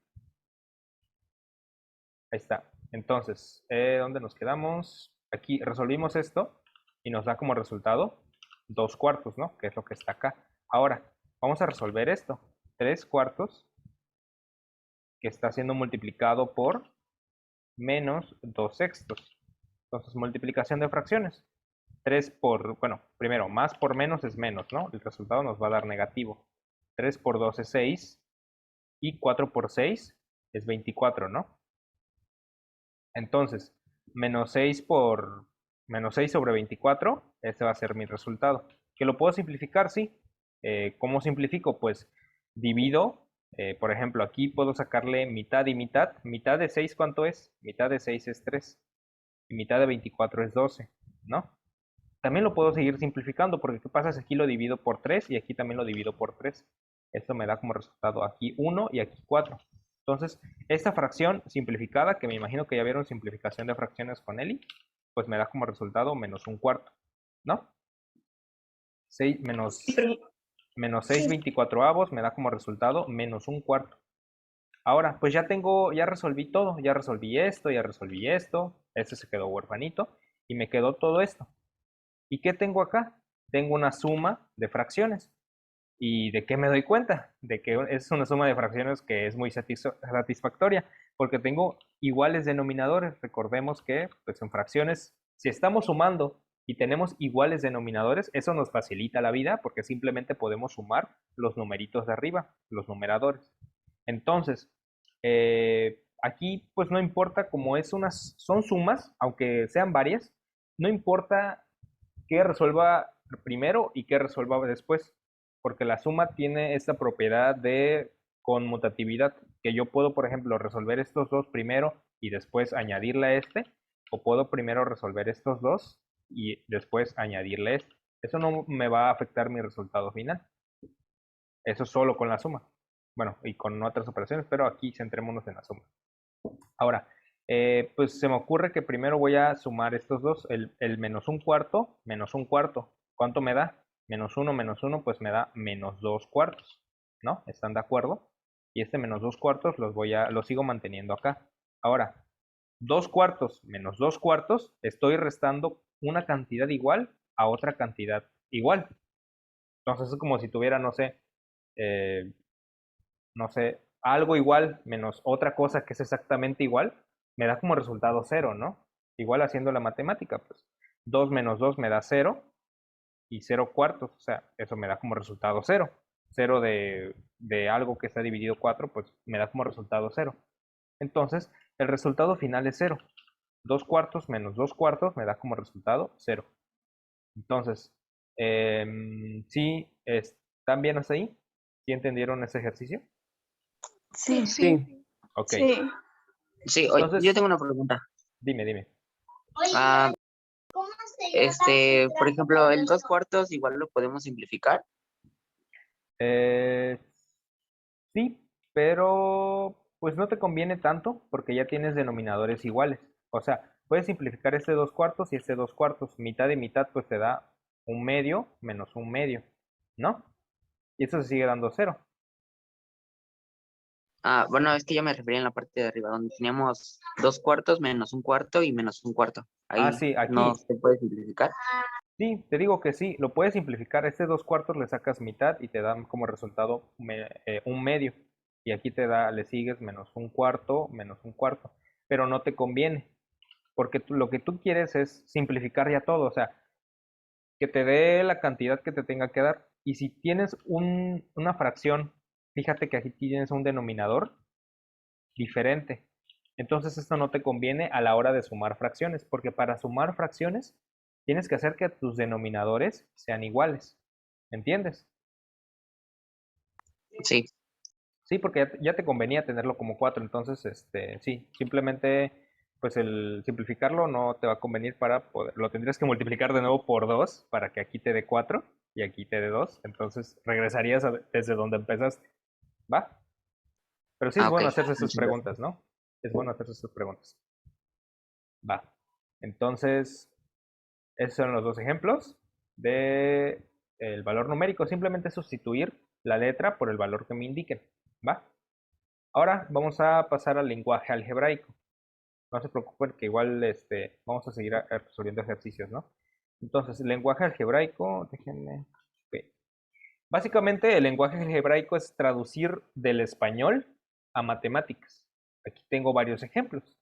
Speaker 1: Ahí está. Entonces, ¿dónde nos quedamos? Aquí resolvimos esto y nos da como resultado 2/4, ¿no? Que es lo que está acá. Ahora, vamos a resolver esto. 3/4 que está siendo multiplicado por menos 2/6. Entonces, multiplicación de fracciones. 3 por, bueno, primero, más por menos es menos, ¿no? El resultado nos va a dar negativo. 3 por 2 es 6 y 4 por 6 es 24, ¿no? Entonces, menos 6 sobre 24, este va a ser mi resultado. ¿Que lo puedo simplificar? Sí. ¿Cómo simplifico? Pues divido, por ejemplo, aquí puedo sacarle mitad y mitad. Mitad de 6, ¿cuánto es? Mitad de 6 es 3. Y mitad de 24 es 12, ¿no? También lo puedo seguir simplificando, porque ¿qué pasa si aquí lo divido por 3 y aquí también lo divido por 3? Esto me da como resultado aquí 1 y aquí 4. Entonces, esta fracción simplificada, que me imagino que ya vieron simplificación de fracciones con Eli, pues me da como resultado menos 1/4, ¿no? 6
Speaker 6: Sí, profe.
Speaker 1: menos 6 24avos me da como resultado menos 1/4. Ahora, pues ya resolví todo, ya resolví esto, este se quedó huerfanito y me quedó todo esto. ¿Y qué tengo acá? Tengo una suma de fracciones. ¿Y de qué me doy cuenta? De que es una suma de fracciones que es muy satisfactoria, porque tengo iguales denominadores. Recordemos que pues en fracciones, si estamos sumando y tenemos iguales denominadores, eso nos facilita la vida porque simplemente podemos sumar los numeritos de arriba, los numeradores. Entonces, aquí pues no importa, como son sumas, aunque sean varias, no importa qué resuelva primero y qué resuelva después, porque la suma tiene esta propiedad de conmutatividad, que yo puedo, por ejemplo, resolver estos dos primero y después añadirle a este, o puedo primero resolver estos dos y después añadirle este. Eso no me va a afectar mi resultado final. Eso solo con la suma. Bueno, y con otras operaciones, pero aquí centrémonos en la suma. Ahora, pues se me ocurre que primero voy a sumar estos dos, el menos 1/4, menos 1/4. ¿Cuánto me da? Menos 1, pues me da menos 2/4, ¿no? ¿Están de acuerdo? Y este menos 2/4 lo sigo manteniendo acá. Ahora, 2/4 menos 2/4, estoy restando una cantidad igual a otra cantidad igual. Entonces es como si tuviera, eh, no sé, algo igual menos otra cosa que es exactamente igual, me da como resultado 0, ¿no? Igual haciendo la matemática, pues 2 menos 2 me da 0 y 0/4, o sea, eso me da como resultado 0. 0 de algo que está dividido 4, pues me da como resultado 0. Entonces, el resultado final es 0. 2/4 menos 2/4 me da como resultado 0. Entonces, ¿sí están bien hasta ahí? ¿Sí entendieron ese ejercicio?
Speaker 2: Sí.
Speaker 4: Sí,
Speaker 1: Ok,
Speaker 2: Sí.
Speaker 3: Sí, oye, yo
Speaker 1: entonces,
Speaker 3: tengo una pregunta.
Speaker 1: dime.
Speaker 3: Ah, por ejemplo, el 2/4 igual lo podemos simplificar.
Speaker 1: Eh, sí, pero pues no te conviene tanto porque ya tienes denominadores iguales. O sea, puedes simplificar este 2/4 y este 2/4. Mitad y mitad pues te da un medio menos un medio, ¿no? Y eso se sigue dando cero.
Speaker 3: Bueno, es que yo me refería en la parte de arriba, donde teníamos 2/4 menos 1/4 y menos 1/4.
Speaker 1: Ah,
Speaker 3: Ahí
Speaker 1: sí,
Speaker 3: no
Speaker 1: aquí.
Speaker 3: se puede simplificar.
Speaker 1: Sí, te digo que sí, lo puedes simplificar. Este 2/4 le sacas mitad y te dan como resultado un medio. Y aquí te da, le sigues menos 1/4, menos 1/4. Pero no te conviene, porque lo que tú quieres es simplificar ya todo, o sea, que te dé la cantidad que te tenga que dar. Y si tienes una fracción, fíjate que aquí tienes un denominador diferente. Entonces esto no te conviene a la hora de sumar fracciones, porque para sumar fracciones tienes que hacer que tus denominadores sean iguales. ¿Entiendes?
Speaker 3: Sí,
Speaker 1: Sí, porque ya te convenía tenerlo como 4, entonces sí, simplemente pues el simplificarlo no te va a convenir para poder, lo tendrías que multiplicar de nuevo por 2 para que aquí te dé 4 y aquí te dé 2, entonces regresarías desde donde empezaste, ¿va? Pero sí es
Speaker 3: ok.
Speaker 1: bueno hacerse sus
Speaker 3: Muchas gracias.
Speaker 1: preguntas, ¿no? Es bueno hacerse sus preguntas. Va. Entonces, esos son los dos ejemplos de el valor numérico. Simplemente sustituir la letra por el valor que me indiquen. ¿Va? Ahora vamos a pasar al lenguaje algebraico. No se preocupen que igual vamos a seguir resolviendo ejercicios, ¿no? Entonces, el lenguaje algebraico, déjenme. Ok. Básicamente, el lenguaje algebraico es traducir del español a matemáticas. Aquí tengo varios ejemplos.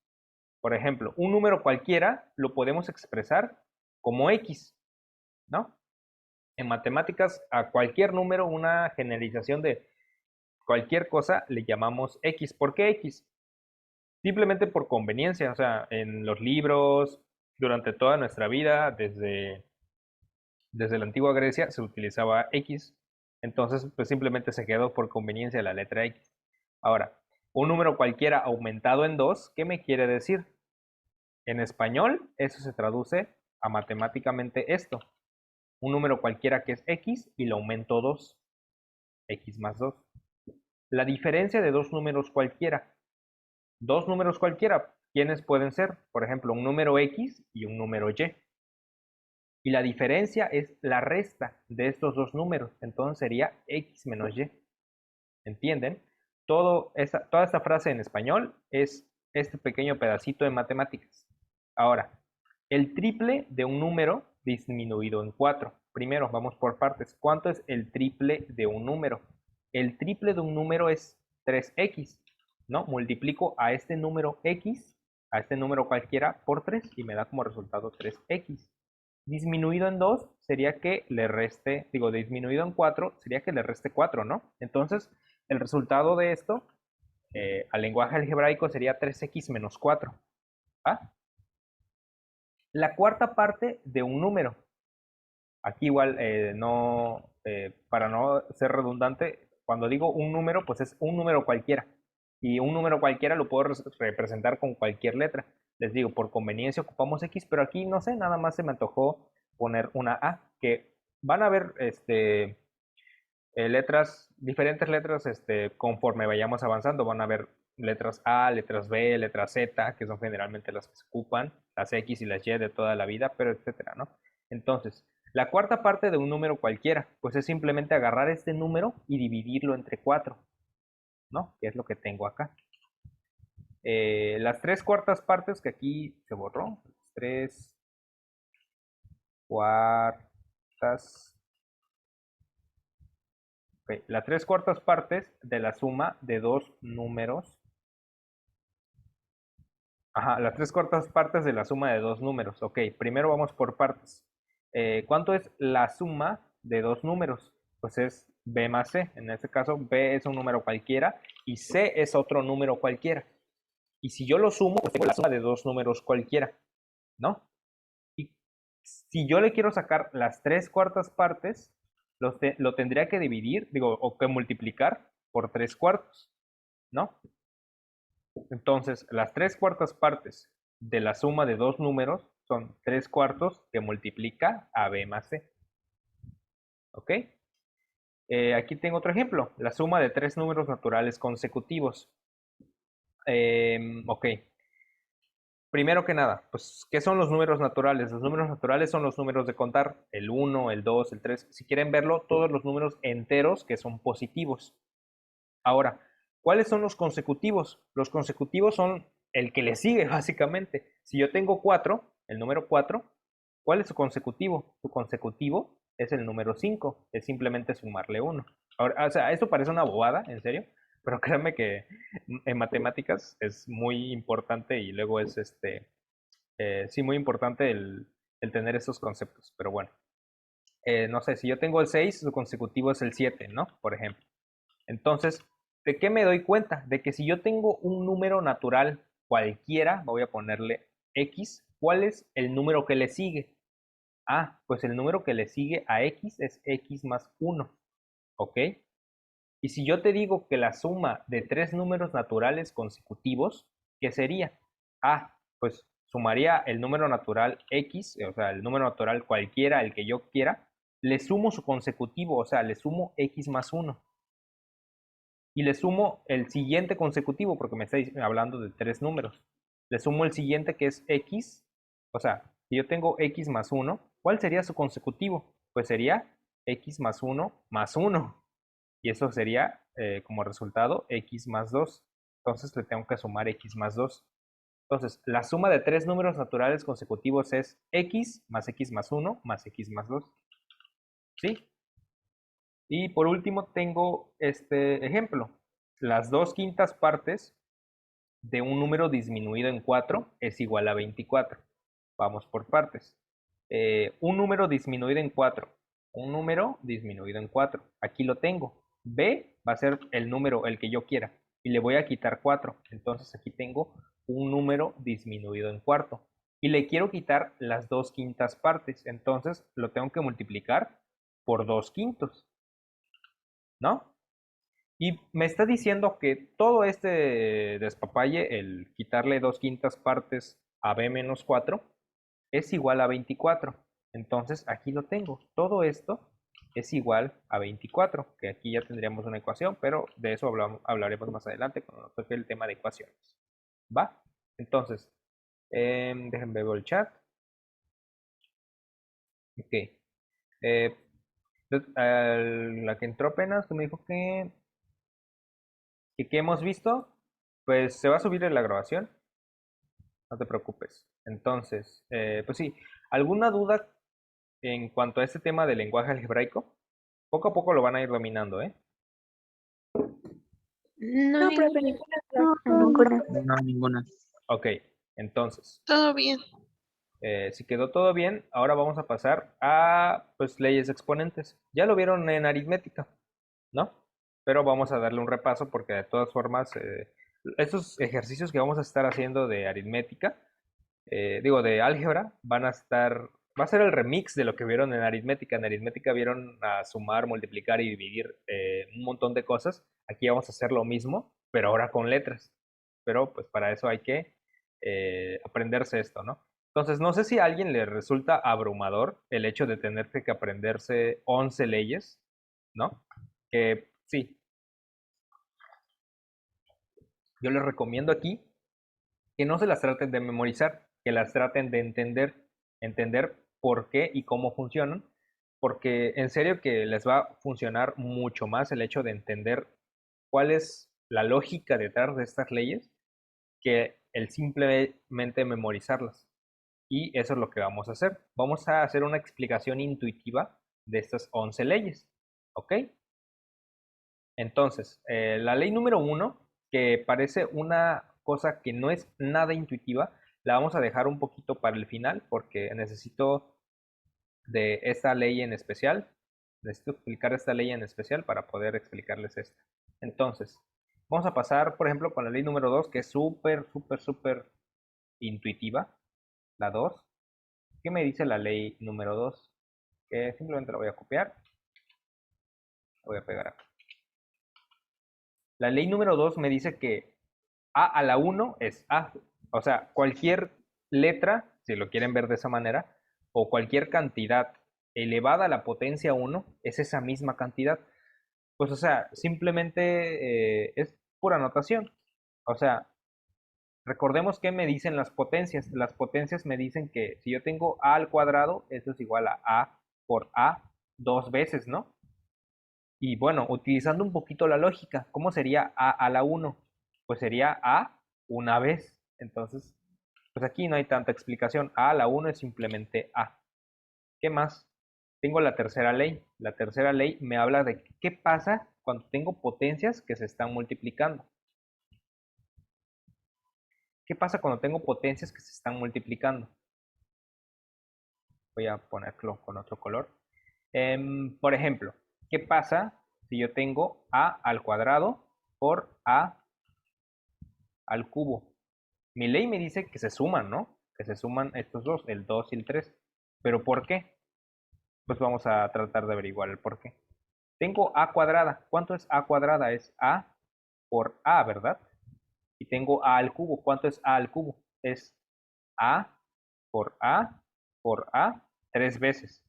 Speaker 1: Por ejemplo, un número cualquiera lo podemos expresar como X, ¿no? En matemáticas, a cualquier número, una generalización de cualquier cosa, le llamamos X. ¿Por qué X? Simplemente por conveniencia, o sea, en los libros, durante toda nuestra vida, desde la antigua Grecia, se utilizaba X. Entonces, pues simplemente se quedó por conveniencia la letra X. Ahora, un número cualquiera aumentado en 2, ¿qué me quiere decir? En español, eso se traduce a matemáticamente esto. Un número cualquiera que es X y lo aumento 2. X más 2. La diferencia de dos números cualquiera. Dos números cualquiera, ¿quiénes pueden ser? Por ejemplo, un número X y un número Y. Y la diferencia es la resta de estos dos números. Entonces sería X menos Y. ¿Entienden? Toda esta frase en español es este pequeño pedacito de matemáticas. Ahora, el triple de un número disminuido en 4. Primero, vamos por partes. ¿Cuánto es el triple de un número? El triple de un número es 3x, ¿no? Multiplico a este número x, a este número cualquiera, por 3 y me da como resultado 3x. Disminuido en 2 sería que le reste, digo, disminuido en 4 sería que le reste 4, ¿no? Entonces, el resultado de esto, al lenguaje algebraico, sería 3x menos 4. ¿Ah? La cuarta parte de un número. Aquí igual, para no ser redundante, cuando digo un número, pues es un número cualquiera. Y un número cualquiera lo puedo representar con cualquier letra. Les digo, por conveniencia ocupamos X, pero aquí no sé, nada más se me antojó poner una A, que van a ver diferentes letras, conforme vayamos avanzando, van a ver letras A, letras B, letras Z, que son generalmente las que se ocupan, las X y las Y de toda la vida, pero etcétera, ¿no? Entonces, la cuarta parte de un número cualquiera, pues es simplemente agarrar este número y dividirlo entre 4, ¿no? Que es lo que tengo acá. Las 3/4 partes que aquí se borró, 3/4. Ok, las 3/4 partes de la suma de dos números. Ajá, las 3/4 partes de la suma de dos números. Ok, primero vamos por partes. ¿Cuánto es la suma de dos números? Pues es b más c. En este caso, b es un número cualquiera y c es otro número cualquiera. Y si yo lo sumo, pues tengo la suma de dos números cualquiera, ¿no? Y si yo le quiero sacar las 3/4 partes, lo tendría que dividir, digo, o que multiplicar por 3/4, ¿no? Entonces, las 3/4 partes de la suma de dos números son 3/4 que multiplica a b más c. ¿Ok? Aquí tengo otro ejemplo, la suma de tres números naturales consecutivos. Ok. Primero que nada, pues, ¿qué son los números naturales? Los números naturales son los números de contar, el 1, el 2, el 3. Si quieren verlo, todos los números enteros que son positivos. Ahora, ¿cuáles son los consecutivos? Los consecutivos son el que le sigue, básicamente. Si yo tengo 4, el número 4, ¿cuál es su consecutivo? Su consecutivo es el número 5, es simplemente sumarle 1. Ahora, o sea, esto parece una bobada, en serio, pero créanme que en matemáticas es muy importante y luego es sí, muy importante el tener esos conceptos, pero bueno. No sé, si yo tengo el 6, su consecutivo es el 7, ¿no? Por ejemplo. Entonces, ¿de qué me doy cuenta? De que si yo tengo un número natural cualquiera, voy a ponerle x, ¿cuál es el número que le sigue? Ah, pues el número que le sigue a x es x más 1, ¿ok? Y si yo te digo que la suma de tres números naturales consecutivos, ¿qué sería? Ah, pues sumaría el número natural x, o sea, el número natural cualquiera, el que yo quiera, le sumo su consecutivo, o sea, le sumo x más 1. Y le sumo el siguiente consecutivo, porque me está hablando de tres números. Le sumo el siguiente que es x, o sea, si yo tengo x más 1, ¿cuál sería su consecutivo? Pues sería x más 1 más 1. Y eso sería como resultado x más 2. Entonces le tengo que sumar x más 2. Entonces, la suma de tres números naturales consecutivos es x más 1 más x más 2. ¿Sí? Y por último tengo este ejemplo. Las 2/5 partes de un número disminuido en 4 es igual a 24. Vamos por partes. Un número disminuido en 4. Un número disminuido en 4. Aquí lo tengo. B va a ser el número, el que yo quiera. Y le voy a quitar 4. Entonces aquí tengo un número disminuido en cuarto. Y le quiero quitar las 2/5 partes. Entonces lo tengo que multiplicar por 2/5. ¿No? Y me está diciendo que todo este despapalle, el quitarle 2/5 partes a b menos 4, es igual a 24. Entonces aquí lo tengo. Todo esto es igual a 24, que aquí ya tendríamos una ecuación, pero de eso hablaremos más adelante cuando nos toque el tema de ecuaciones. ¿Va? Entonces, déjenme ver el chat. Ok. La que entró apenas, que me dijo que hemos visto, pues se va a subir en la grabación, no te preocupes. Entonces, pues sí, ¿alguna duda en cuanto a este tema del lenguaje algebraico? Poco a poco lo van a ir dominando, ¿eh?
Speaker 6: No,
Speaker 2: No, profe, ninguna.
Speaker 3: No, ninguna.
Speaker 1: Ok, entonces,
Speaker 6: todo bien.
Speaker 1: si quedó todo bien, ahora vamos a pasar a, pues, leyes exponentes. Ya lo vieron en aritmética, ¿no? Pero vamos a darle un repaso porque de todas formas, estos ejercicios que vamos a estar haciendo de aritmética, de álgebra, va a ser el remix de lo que vieron en aritmética. En aritmética vieron a sumar, multiplicar y dividir un montón de cosas. Aquí vamos a hacer lo mismo, pero ahora con letras. Pero pues para eso hay que aprenderse esto, ¿no? Entonces, no sé si a alguien le resulta abrumador el hecho de tener que aprenderse 11 leyes, ¿no? Que sí, yo les recomiendo aquí que no se las traten de memorizar, que las traten de entender por qué y cómo funcionan, porque en serio que les va a funcionar mucho más el hecho de entender cuál es la lógica detrás de estas leyes que el simplemente memorizarlas. Y eso es lo que vamos a hacer. Vamos a hacer una explicación intuitiva de estas 11 leyes. ¿Ok? Entonces, la ley número 1, que parece una cosa que no es nada intuitiva, la vamos a dejar un poquito para el final porque necesito de esta ley en especial. Necesito explicar esta ley en especial para poder explicarles esta. Entonces, vamos a pasar, por ejemplo, con la ley número 2, que es súper, súper, súper intuitiva. La 2. ¿Qué me dice la ley número 2? Que simplemente la voy a copiar. Voy a pegar acá. La ley número 2 me dice que a a la 1 es a. O sea, cualquier letra, si lo quieren ver de esa manera, o cualquier cantidad elevada a la potencia 1 es esa misma cantidad. Pues, o sea, simplemente es pura notación. O sea, recordemos que me dicen las potencias. Las potencias me dicen que si yo tengo a al cuadrado, eso es igual a por a dos veces, ¿no? Y bueno, utilizando un poquito la lógica, ¿cómo sería a a la 1? Pues sería a una vez. Entonces, pues aquí no hay tanta explicación. A a la 1 es simplemente a. ¿Qué más? Tengo la tercera ley. La tercera ley me habla de qué pasa cuando tengo potencias que se están multiplicando. ¿Qué pasa cuando tengo potencias que se están multiplicando? Voy a ponerlo con otro color. Por ejemplo, ¿qué pasa si yo tengo a al cuadrado por a al cubo? Mi ley me dice que se suman, ¿no? Que se suman estos dos, el 2 y el 3. ¿Pero por qué? Pues vamos a tratar de averiguar el por qué. Tengo a cuadrada. ¿Cuánto es a cuadrada? Es a por a, ¿verdad? Y tengo a al cubo. ¿Cuánto es a al cubo? Es a por a tres veces.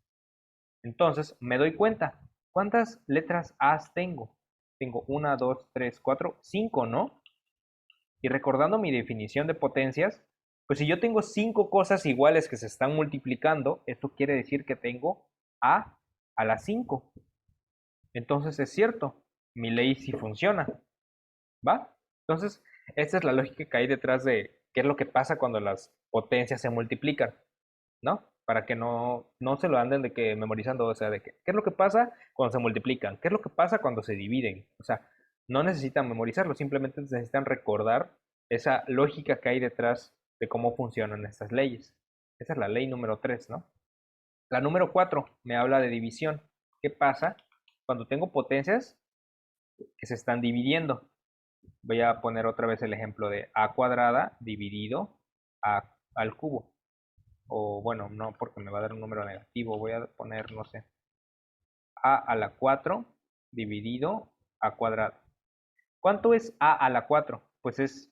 Speaker 1: Entonces me doy cuenta. ¿Cuántas letras A's tengo? Tengo 1, 2, 3, 4, 5, ¿no? Y recordando mi definición de potencias, pues si yo tengo 5 cosas iguales que se están multiplicando, esto quiere decir que tengo a la 5. Entonces es cierto, mi ley sí funciona, ¿va? Entonces, esta es la lógica que hay detrás de qué es lo que pasa cuando las potencias se multiplican, ¿no? Para que no se lo anden de que memorizando, o sea, de que, ¿qué es lo que pasa cuando se multiplican? ¿Qué es lo que pasa cuando se dividen? O sea, no necesitan memorizarlo, simplemente necesitan recordar esa lógica que hay detrás de cómo funcionan estas leyes. Esa es la ley número 3, ¿no? La número 4 me habla de división. ¿Qué pasa cuando tengo potencias que se están dividiendo? Voy a poner otra vez el ejemplo de a cuadrada dividido a al cubo. O bueno, no, porque me va a dar un número negativo. Voy a poner, no sé, a a la 4 dividido a cuadrado. ¿Cuánto es a a la 4? Pues es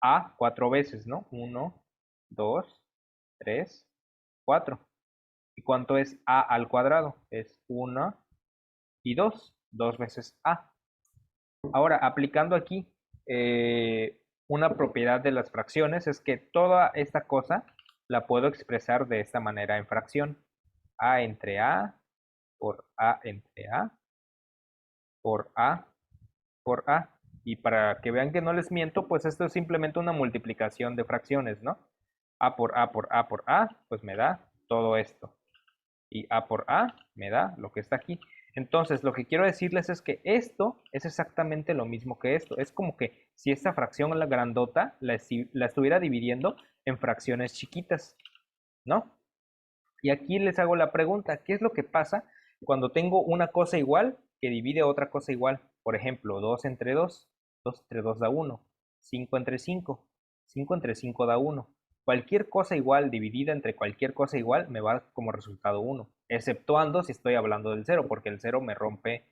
Speaker 1: a 4 veces, ¿no? 1, 2, 3, 4. ¿Y cuánto es a al cuadrado? Es 1 y 2, 2 veces a. Ahora, aplicando aquí una propiedad de las fracciones es que toda esta cosa la puedo expresar de esta manera en fracción. A entre a por a entre a por a por a. Y para que vean que no les miento, pues esto es simplemente una multiplicación de fracciones, ¿no? A por a por a por a, pues me da todo esto. Y a por a me da lo que está aquí. Entonces, lo que quiero decirles es que esto es exactamente lo mismo que esto. Es como que si esta fracción, la grandota, la estuviera dividiendo en fracciones chiquitas, ¿no? Y aquí les hago la pregunta, ¿qué es lo que pasa cuando tengo una cosa igual que divide otra cosa igual? Por ejemplo, 2 entre 2, 2 entre 2 da 1, 5 entre 5, 5 entre 5 da 1. Cualquier cosa igual dividida entre cualquier cosa igual me va como resultado 1, exceptuando si estoy hablando del 0, porque el 0 me rompe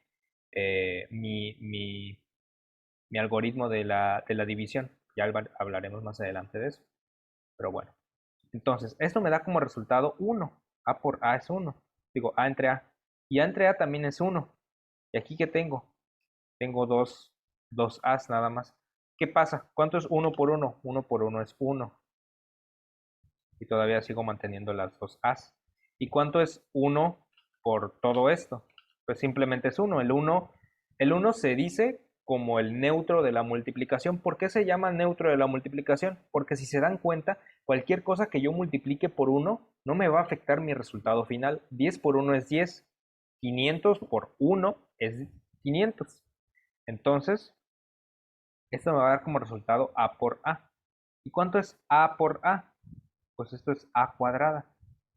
Speaker 1: mi algoritmo de la división. Ya hablaremos más adelante de eso. Pero bueno. Entonces, esto me da como resultado 1. A por A es 1. Digo, A entre A. Y A entre A también es 1. ¿Y aquí qué tengo? Tengo dos A's nada más. ¿Qué pasa? ¿Cuánto es 1 por 1? 1 por 1 es 1. Y todavía sigo manteniendo las dos A's. ¿Y cuánto es 1 por todo esto? Pues simplemente es 1. El 1 se dice como el neutro de la multiplicación. ¿Por qué se llama neutro de la multiplicación? Porque si se dan cuenta, cualquier cosa que yo multiplique por 1 no me va a afectar mi resultado final. 10 por 1 es 10. 500 por 1 es 500. Entonces, esto me va a dar como resultado A por A. ¿Y cuánto es A por A? Pues esto es A cuadrada.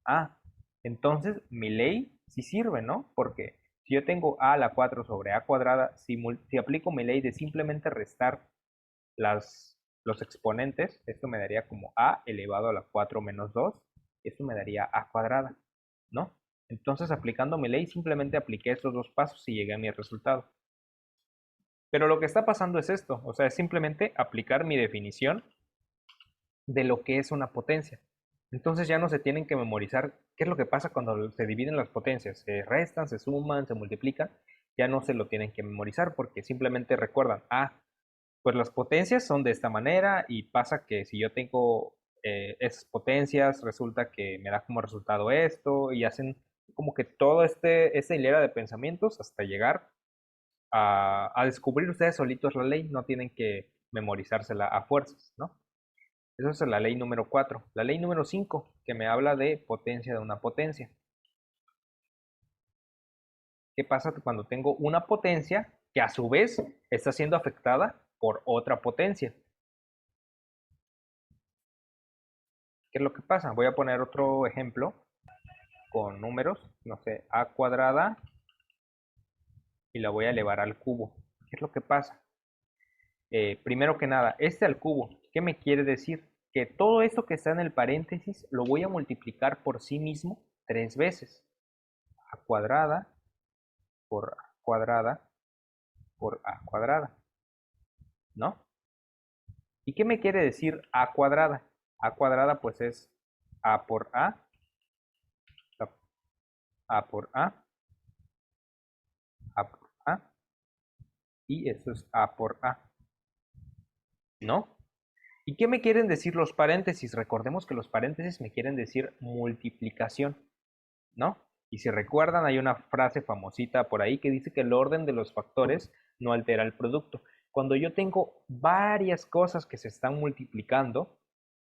Speaker 1: Ah, entonces mi ley sí sirve, ¿no? Porque si yo tengo A a la 4 sobre A cuadrada, si aplico mi ley de simplemente restar los exponentes, esto me daría como A elevado a la 4 menos 2, esto me daría A cuadrada, ¿no? Entonces, aplicando mi ley, simplemente apliqué estos dos pasos y llegué a mi resultado. Pero lo que está pasando es esto, o sea, es simplemente aplicar mi definición de lo que es una potencia. Entonces ya no se tienen que memorizar qué es lo que pasa cuando se dividen las potencias. Se restan, se suman, se multiplican. Ya no se lo tienen que memorizar porque simplemente recuerdan, pues las potencias son de esta manera y pasa que si yo tengo esas potencias, resulta que me da como resultado esto y hacen como que todo esta hilera de pensamientos hasta llegar a descubrir ustedes solitos la ley, no tienen que memorizársela a fuerzas, ¿no? Esa es la ley número 4. La ley número 5, que me habla de potencia de una potencia. ¿Qué pasa cuando tengo una potencia que a su vez está siendo afectada por otra potencia? ¿Qué es lo que pasa? Voy a poner otro ejemplo con números, no sé, a cuadrada y la voy a elevar al cubo. ¿Qué es lo que pasa? Primero que nada, este al cubo, ¿qué me quiere decir? Que todo esto que está en el paréntesis lo voy a multiplicar por sí mismo 3 veces. A cuadrada por a cuadrada por a cuadrada, ¿no? ¿Y qué me quiere decir a cuadrada? A cuadrada pues es a por a por a por a, y eso es a por a, ¿no? ¿Y qué me quieren decir los paréntesis? Recordemos que los paréntesis me quieren decir multiplicación, ¿no? Y si recuerdan, hay una frase famosita por ahí que dice que el orden de los factores no altera el producto. Cuando yo tengo varias cosas que se están multiplicando,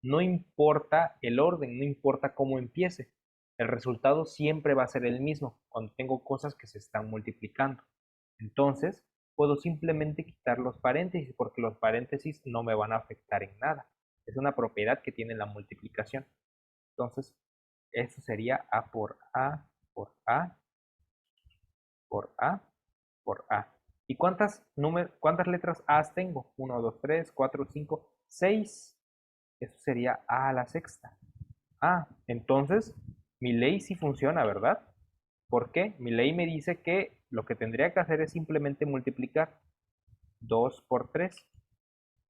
Speaker 1: no importa el orden, no importa cómo empiece. El resultado siempre va a ser el mismo cuando tengo cosas que se están multiplicando. Entonces, puedo simplemente quitar los paréntesis porque los paréntesis no me van a afectar en nada. Es una propiedad que tiene la multiplicación. Entonces, eso sería A por A por A por A por A. ¿Y cuántas letras A tengo? 1, 2, 3, 4, 5, 6. Eso sería A a la sexta. Entonces mi ley sí funciona, ¿verdad? ¿Por qué? Mi ley me dice que lo que tendría que hacer es simplemente multiplicar 2 por 3.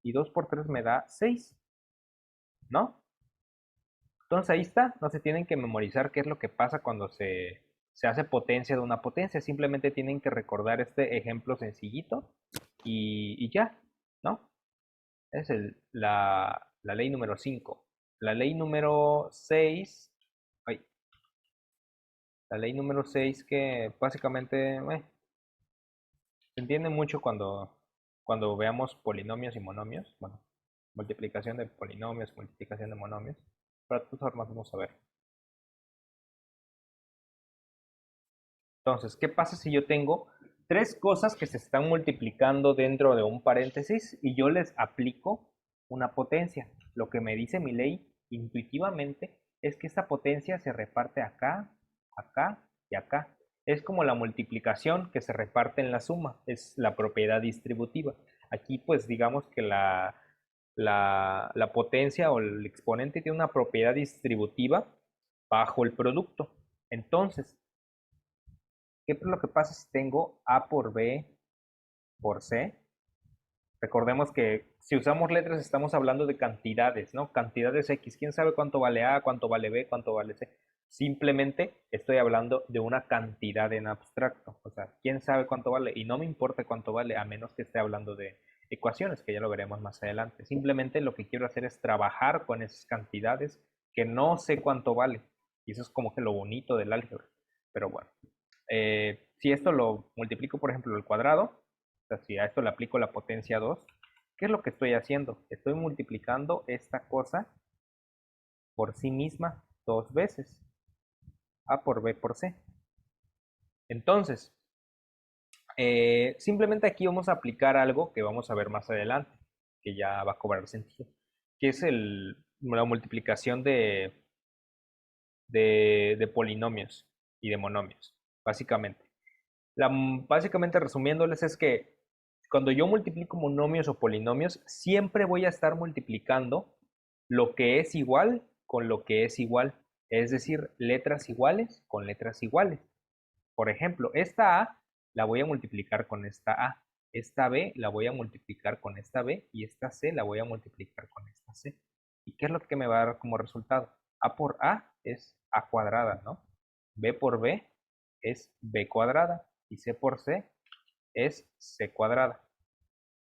Speaker 1: Y 2 por 3 me da 6, ¿no? Entonces ahí está, no se tienen que memorizar qué es lo que pasa cuando se hace potencia de una potencia, simplemente tienen que recordar este ejemplo sencillito y ya, ¿no? Es la ley número 5. La ley número 6, la ley número 6 que básicamente se entiende mucho cuando veamos polinomios y monomios, bueno, multiplicación de polinomios, multiplicación de monomios, pero de todas formas vamos a ver. Entonces, ¿qué pasa si yo tengo tres cosas que se están multiplicando dentro de un paréntesis y yo les aplico una potencia? Lo que me dice mi ley intuitivamente es que esta potencia se reparte acá, acá y acá. Es como la multiplicación que se reparte en la suma, es la propiedad distributiva. Aquí pues digamos que la potencia o el exponente tiene una propiedad distributiva bajo el producto. Entonces, ¿qué es lo que pasa si tengo A por B por C? Recordemos que si usamos letras estamos hablando de cantidades, ¿no? Cantidades X. ¿Quién sabe cuánto vale A, cuánto vale B, cuánto vale C? Simplemente estoy hablando de una cantidad en abstracto. O sea, ¿quién sabe cuánto vale? Y no me importa cuánto vale, a menos que esté hablando de ecuaciones, que ya lo veremos más adelante. Simplemente lo que quiero hacer es trabajar con esas cantidades que no sé cuánto vale. Y eso es como que lo bonito del álgebra. Pero bueno. Si esto lo multiplico, por ejemplo, al cuadrado, o sea, si a esto le aplico la potencia 2, ¿qué es lo que estoy haciendo? Estoy multiplicando esta cosa por sí misma 2 veces. A por B por C. Entonces, simplemente aquí vamos a aplicar algo que vamos a ver más adelante, que ya va a cobrar sentido, que es la multiplicación de polinomios y de monomios, básicamente. Básicamente resumiéndoles es que cuando yo multiplico monomios o polinomios, siempre voy a estar multiplicando lo que es igual con lo que es igual. Es decir, letras iguales con letras iguales. Por ejemplo, esta A la voy a multiplicar con esta A. Esta B la voy a multiplicar con esta B y esta C la voy a multiplicar con esta C. ¿Y qué es lo que me va a dar como resultado? A por A es A cuadrada, ¿no? B por B es B cuadrada y C por C es C cuadrada.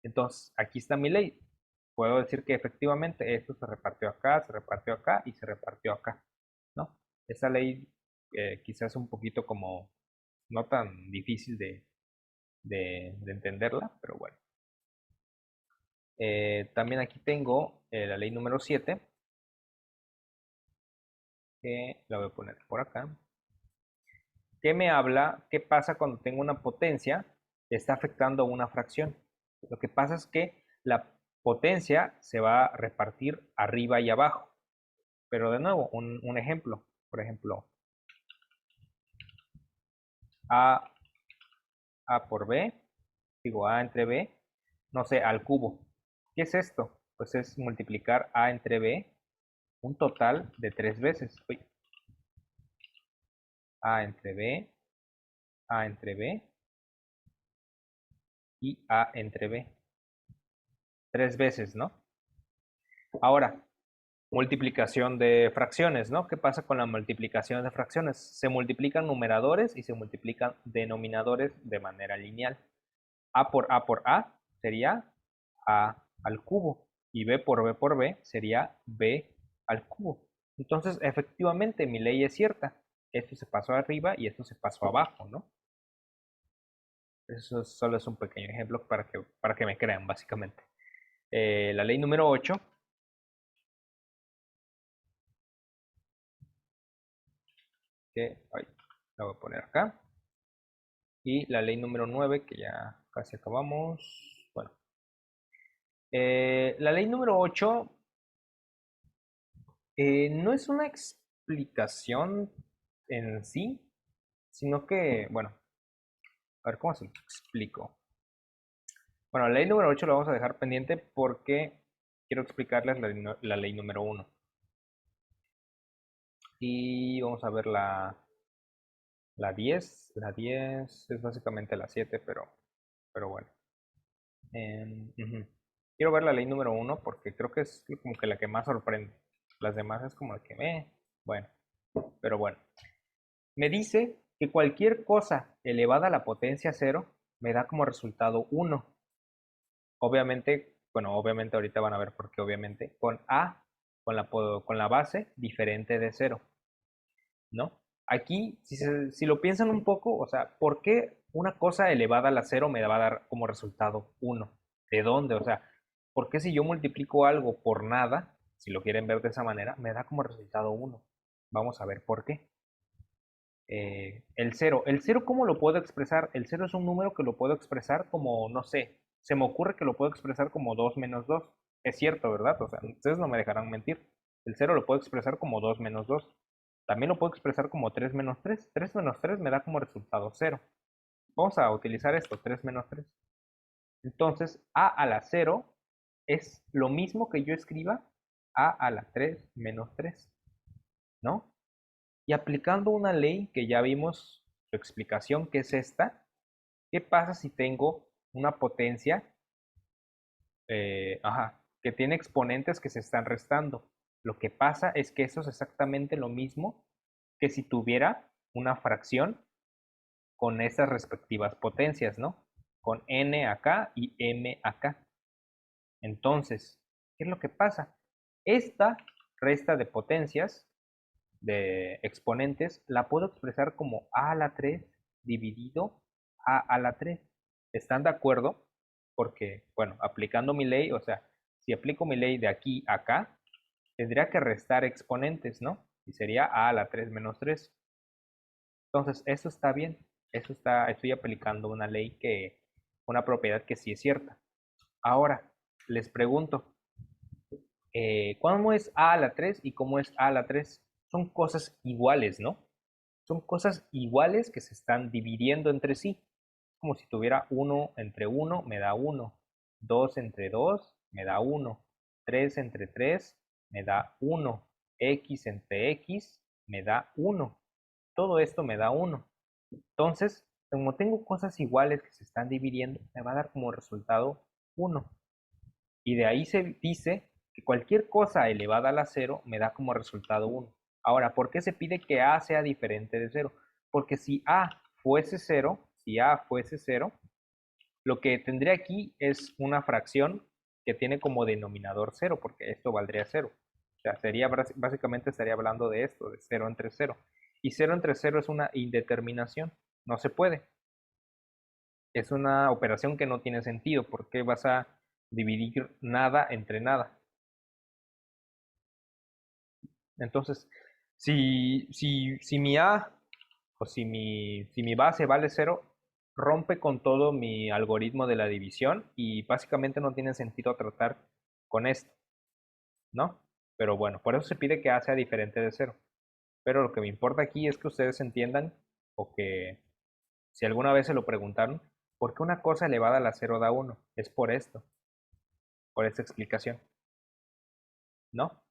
Speaker 1: Entonces, aquí está mi ley. Puedo decir que efectivamente esto se repartió acá y se repartió acá, ¿no? Esta ley quizás un poquito como no tan difícil de entenderla, pero bueno. También aquí tengo la ley número 7, que la voy a poner por acá, que me habla qué pasa cuando tengo una potencia que está afectando a una fracción. Lo que pasa es que la potencia se va a repartir arriba y abajo. Pero de nuevo, un ejemplo. Por ejemplo, A por B, digo A entre B, no sé, al cubo. ¿Qué es esto? Pues es multiplicar A entre B un total de 3 veces. Uy. A entre B, A entre B y A entre B. 3 veces, ¿no? Ahora, multiplicación de fracciones, ¿no? ¿Qué pasa con la multiplicación de fracciones? Se multiplican numeradores y se multiplican denominadores de manera lineal. A por A sería A al cubo y B por B sería B al cubo. Entonces, efectivamente, mi ley es cierta. Esto se pasó arriba y esto se pasó abajo, ¿no? Eso solo es un pequeño ejemplo para que me crean, básicamente. La ley número 8. La voy a poner acá. Y la ley número 9, que ya casi acabamos. Bueno. La ley número 8 no es una explicación en sí, sino que, bueno, a ver cómo se lo explico. Bueno, la ley número 8 la vamos a dejar pendiente porque quiero explicarles la ley número 1. Y vamos a ver la 10. La 10 es básicamente la 7, pero bueno. Quiero ver la ley número 1 porque creo que es como que la que más sorprende. Las demás es como la que bueno, pero bueno. Me dice que cualquier cosa elevada a la potencia 0 me da como resultado 1. Obviamente, bueno, obviamente ahorita van a ver por qué obviamente, con A, con la base diferente de 0, ¿no? Aquí, si lo piensan un poco, o sea, ¿por qué una cosa elevada a la 0 me va a dar como resultado 1? ¿De dónde? O sea, ¿por qué si yo multiplico algo por nada, si lo quieren ver de esa manera, me da como resultado 1? Vamos a ver por qué. El 0. ¿El 0 cómo lo puedo expresar? El 0 es un número que lo puedo expresar como, no sé, se me ocurre que lo puedo expresar como 2 menos 2. Es cierto, ¿verdad? O sea, ustedes no me dejarán mentir. El 0 lo puedo expresar como 2 menos 2. También lo puedo expresar como 3 menos 3. 3 menos 3 me da como resultado 0. Vamos a utilizar esto, 3 menos 3. Entonces, a a la 0 es lo mismo que yo escriba a a la 3 menos 3, ¿no? Y aplicando una ley que ya vimos su explicación, que es esta, ¿qué pasa si tengo una potencia que tiene exponentes que se están restando? Lo que pasa es que eso es exactamente lo mismo que si tuviera una fracción con estas respectivas potencias, ¿no? Con n acá y m acá. Entonces, ¿qué es lo que pasa? Esta resta de potencias, de exponentes, la puedo expresar como a a la 3 dividido a la 3. ¿Están de acuerdo? Porque, bueno, aplicando mi ley, o sea, si aplico mi ley de aquí a acá, tendría que restar exponentes, ¿no? Y sería a la 3 menos 3. Entonces, eso está bien. Estoy aplicando una ley una propiedad que sí es cierta. Ahora, les pregunto, ¿cómo es a a la 3 y cómo es a a la 3? Son cosas iguales, ¿no? Son cosas iguales que se están dividiendo entre sí. Como si tuviera 1 entre 1 me da 1, 2 entre 2 me da 1, 3 entre 3 me da 1, x entre x me da 1. Todo esto me da 1. Entonces, como tengo cosas iguales que se están dividiendo, me va a dar como resultado 1. Y de ahí se dice que cualquier cosa elevada a la 0 me da como resultado 1. Ahora, ¿por qué se pide que A sea diferente de 0? Porque si A fuese 0, lo que tendría aquí es una fracción que tiene como denominador 0, porque esto valdría 0. O sea, básicamente estaría hablando de esto, de 0 entre 0. Y 0 entre 0 es una indeterminación. No se puede. Es una operación que no tiene sentido, porque vas a dividir nada entre nada. Entonces, si mi A o si mi base vale 0, rompe con todo mi algoritmo de la división y básicamente no tiene sentido tratar con esto, ¿no? Pero bueno, por eso se pide que A sea diferente de 0. Pero lo que me importa aquí es que ustedes entiendan, o que si alguna vez se lo preguntaron, ¿por qué una cosa elevada a la 0 da 1? Es por esto, por esta explicación, ¿no?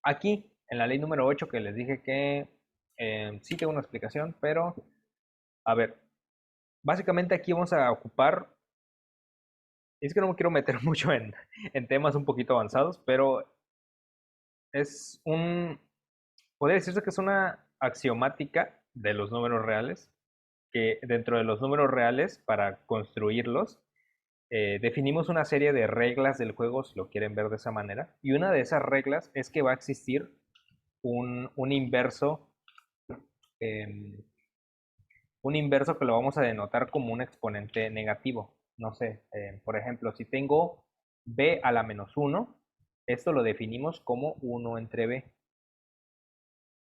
Speaker 1: Aquí, en la ley número 8, que les dije que sí tengo una explicación, pero a ver, básicamente aquí vamos a ocupar, es que no me quiero meter mucho en temas un poquito avanzados, pero es podría decirse que es una axiomática de los números reales, que dentro de los números reales, para construirlos, definimos una serie de reglas del juego, si lo quieren ver de esa manera, y una de esas reglas es que va a existir un inverso, eh, un inverso que lo vamos a denotar como un exponente negativo. No sé, por ejemplo, si tengo b a la menos 1, esto lo definimos como 1 entre b.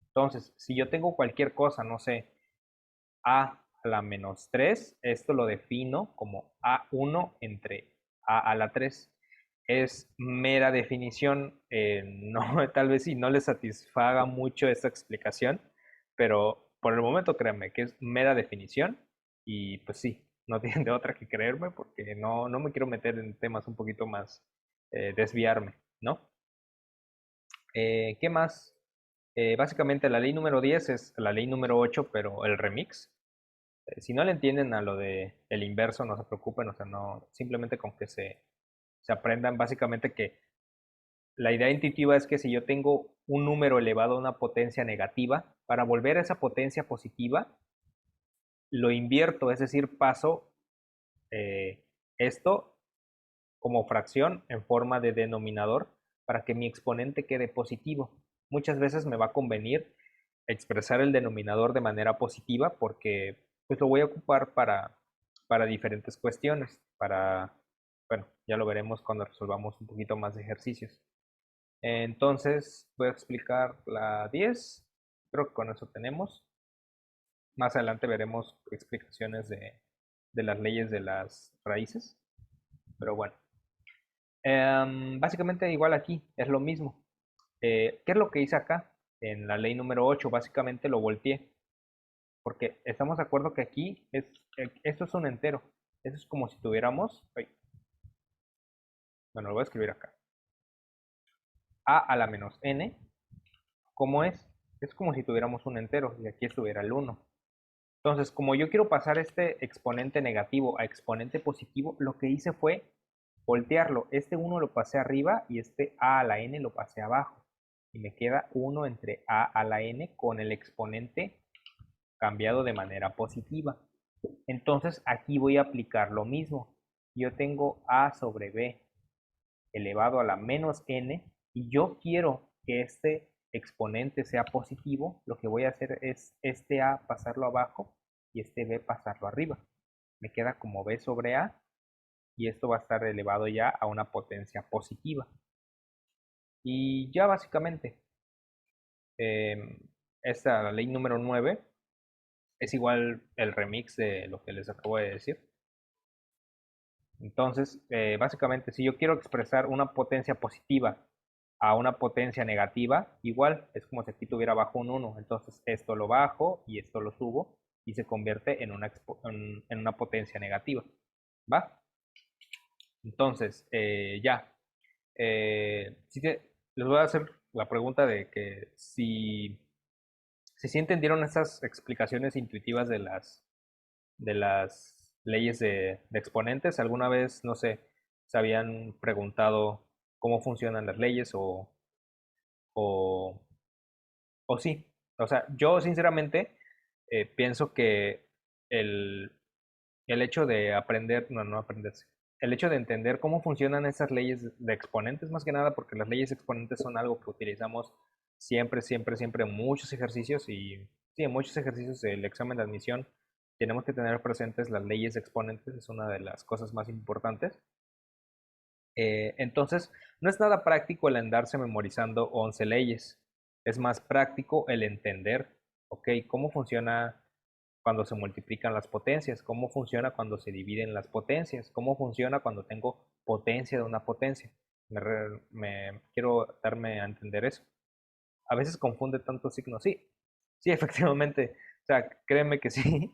Speaker 1: Entonces, si yo tengo cualquier cosa, no sé, a la menos 3, esto lo defino como a1 entre a la 3. Es mera definición, no, tal vez si no les satisfaga mucho esta explicación, pero por el momento créanme que es mera definición y pues sí, no tienen de otra que creerme porque no me quiero meter en temas un poquito más, desviarme, ¿no? ¿Qué más? Básicamente la ley número 10 es la ley número 8, pero el remix. Si no le entienden a lo de el inverso, no se preocupen, o sea, no, simplemente con que se aprendan básicamente que la idea intuitiva es que si yo tengo un número elevado a una potencia negativa, para volver a esa potencia positiva, lo invierto, es decir, paso esto como fracción en forma de denominador para que mi exponente quede positivo. Muchas veces me va a convenir expresar el denominador de manera positiva porque pues lo voy a ocupar para diferentes cuestiones, bueno, ya lo veremos cuando resolvamos un poquito más de ejercicios. Entonces voy a explicar la 10, creo que con eso tenemos. Más adelante veremos explicaciones de las leyes de las raíces, pero bueno. Básicamente igual aquí, es lo mismo. ¿Qué es lo que hice acá? En la ley número 8, básicamente lo volteé. Porque estamos de acuerdo que aquí esto es un entero. Eso es como si tuviéramos, bueno, lo voy a escribir acá. A la menos n, ¿cómo es? Es como si tuviéramos un entero y aquí estuviera el 1. Entonces, como yo quiero pasar este exponente negativo a exponente positivo, lo que hice fue voltearlo. Este 1 lo pasé arriba y este a la n lo pasé abajo. Y me queda 1 entre a la n con el exponente cambiado de manera positiva. Entonces, aquí voy a aplicar lo mismo. Yo tengo a sobre b elevado a la menos n y yo quiero que este exponente sea positivo, lo que voy a hacer es este a pasarlo abajo y este b pasarlo arriba. Me queda como b sobre a y esto va a estar elevado ya a una potencia positiva. Y ya básicamente, esta, la ley número 9, es igual el remix de lo que les acabo de decir. Entonces, básicamente, si yo quiero expresar una potencia positiva a una potencia negativa, igual es como si aquí tuviera abajo un 1. Entonces, esto lo bajo y esto lo subo y se convierte en una potencia negativa. ¿Va? Entonces, ya. Les voy a hacer la pregunta de que si sí entendieron esas explicaciones intuitivas de las leyes de exponentes. ¿Alguna vez, no sé, se habían preguntado cómo funcionan las leyes o, o sí? O sea, yo sinceramente pienso que el, el hecho de aprender, no aprenderse, el hecho de entender cómo funcionan esas leyes de exponentes, más que nada porque las leyes exponentes son algo que utilizamos siempre en muchos ejercicios y sí, en muchos ejercicios del examen de admisión tenemos que tener presentes las leyes exponentes, es una de las cosas más importantes. Entonces, no es nada práctico el andarse memorizando 11 leyes. Es más práctico el entender, ok, cómo funciona cuando se multiplican las potencias, cómo funciona cuando se dividen las potencias, cómo funciona cuando tengo potencia de una potencia. Quiero darme a entender eso. A veces confunde tantos signos, sí, sí, efectivamente. O sea, créeme que sí.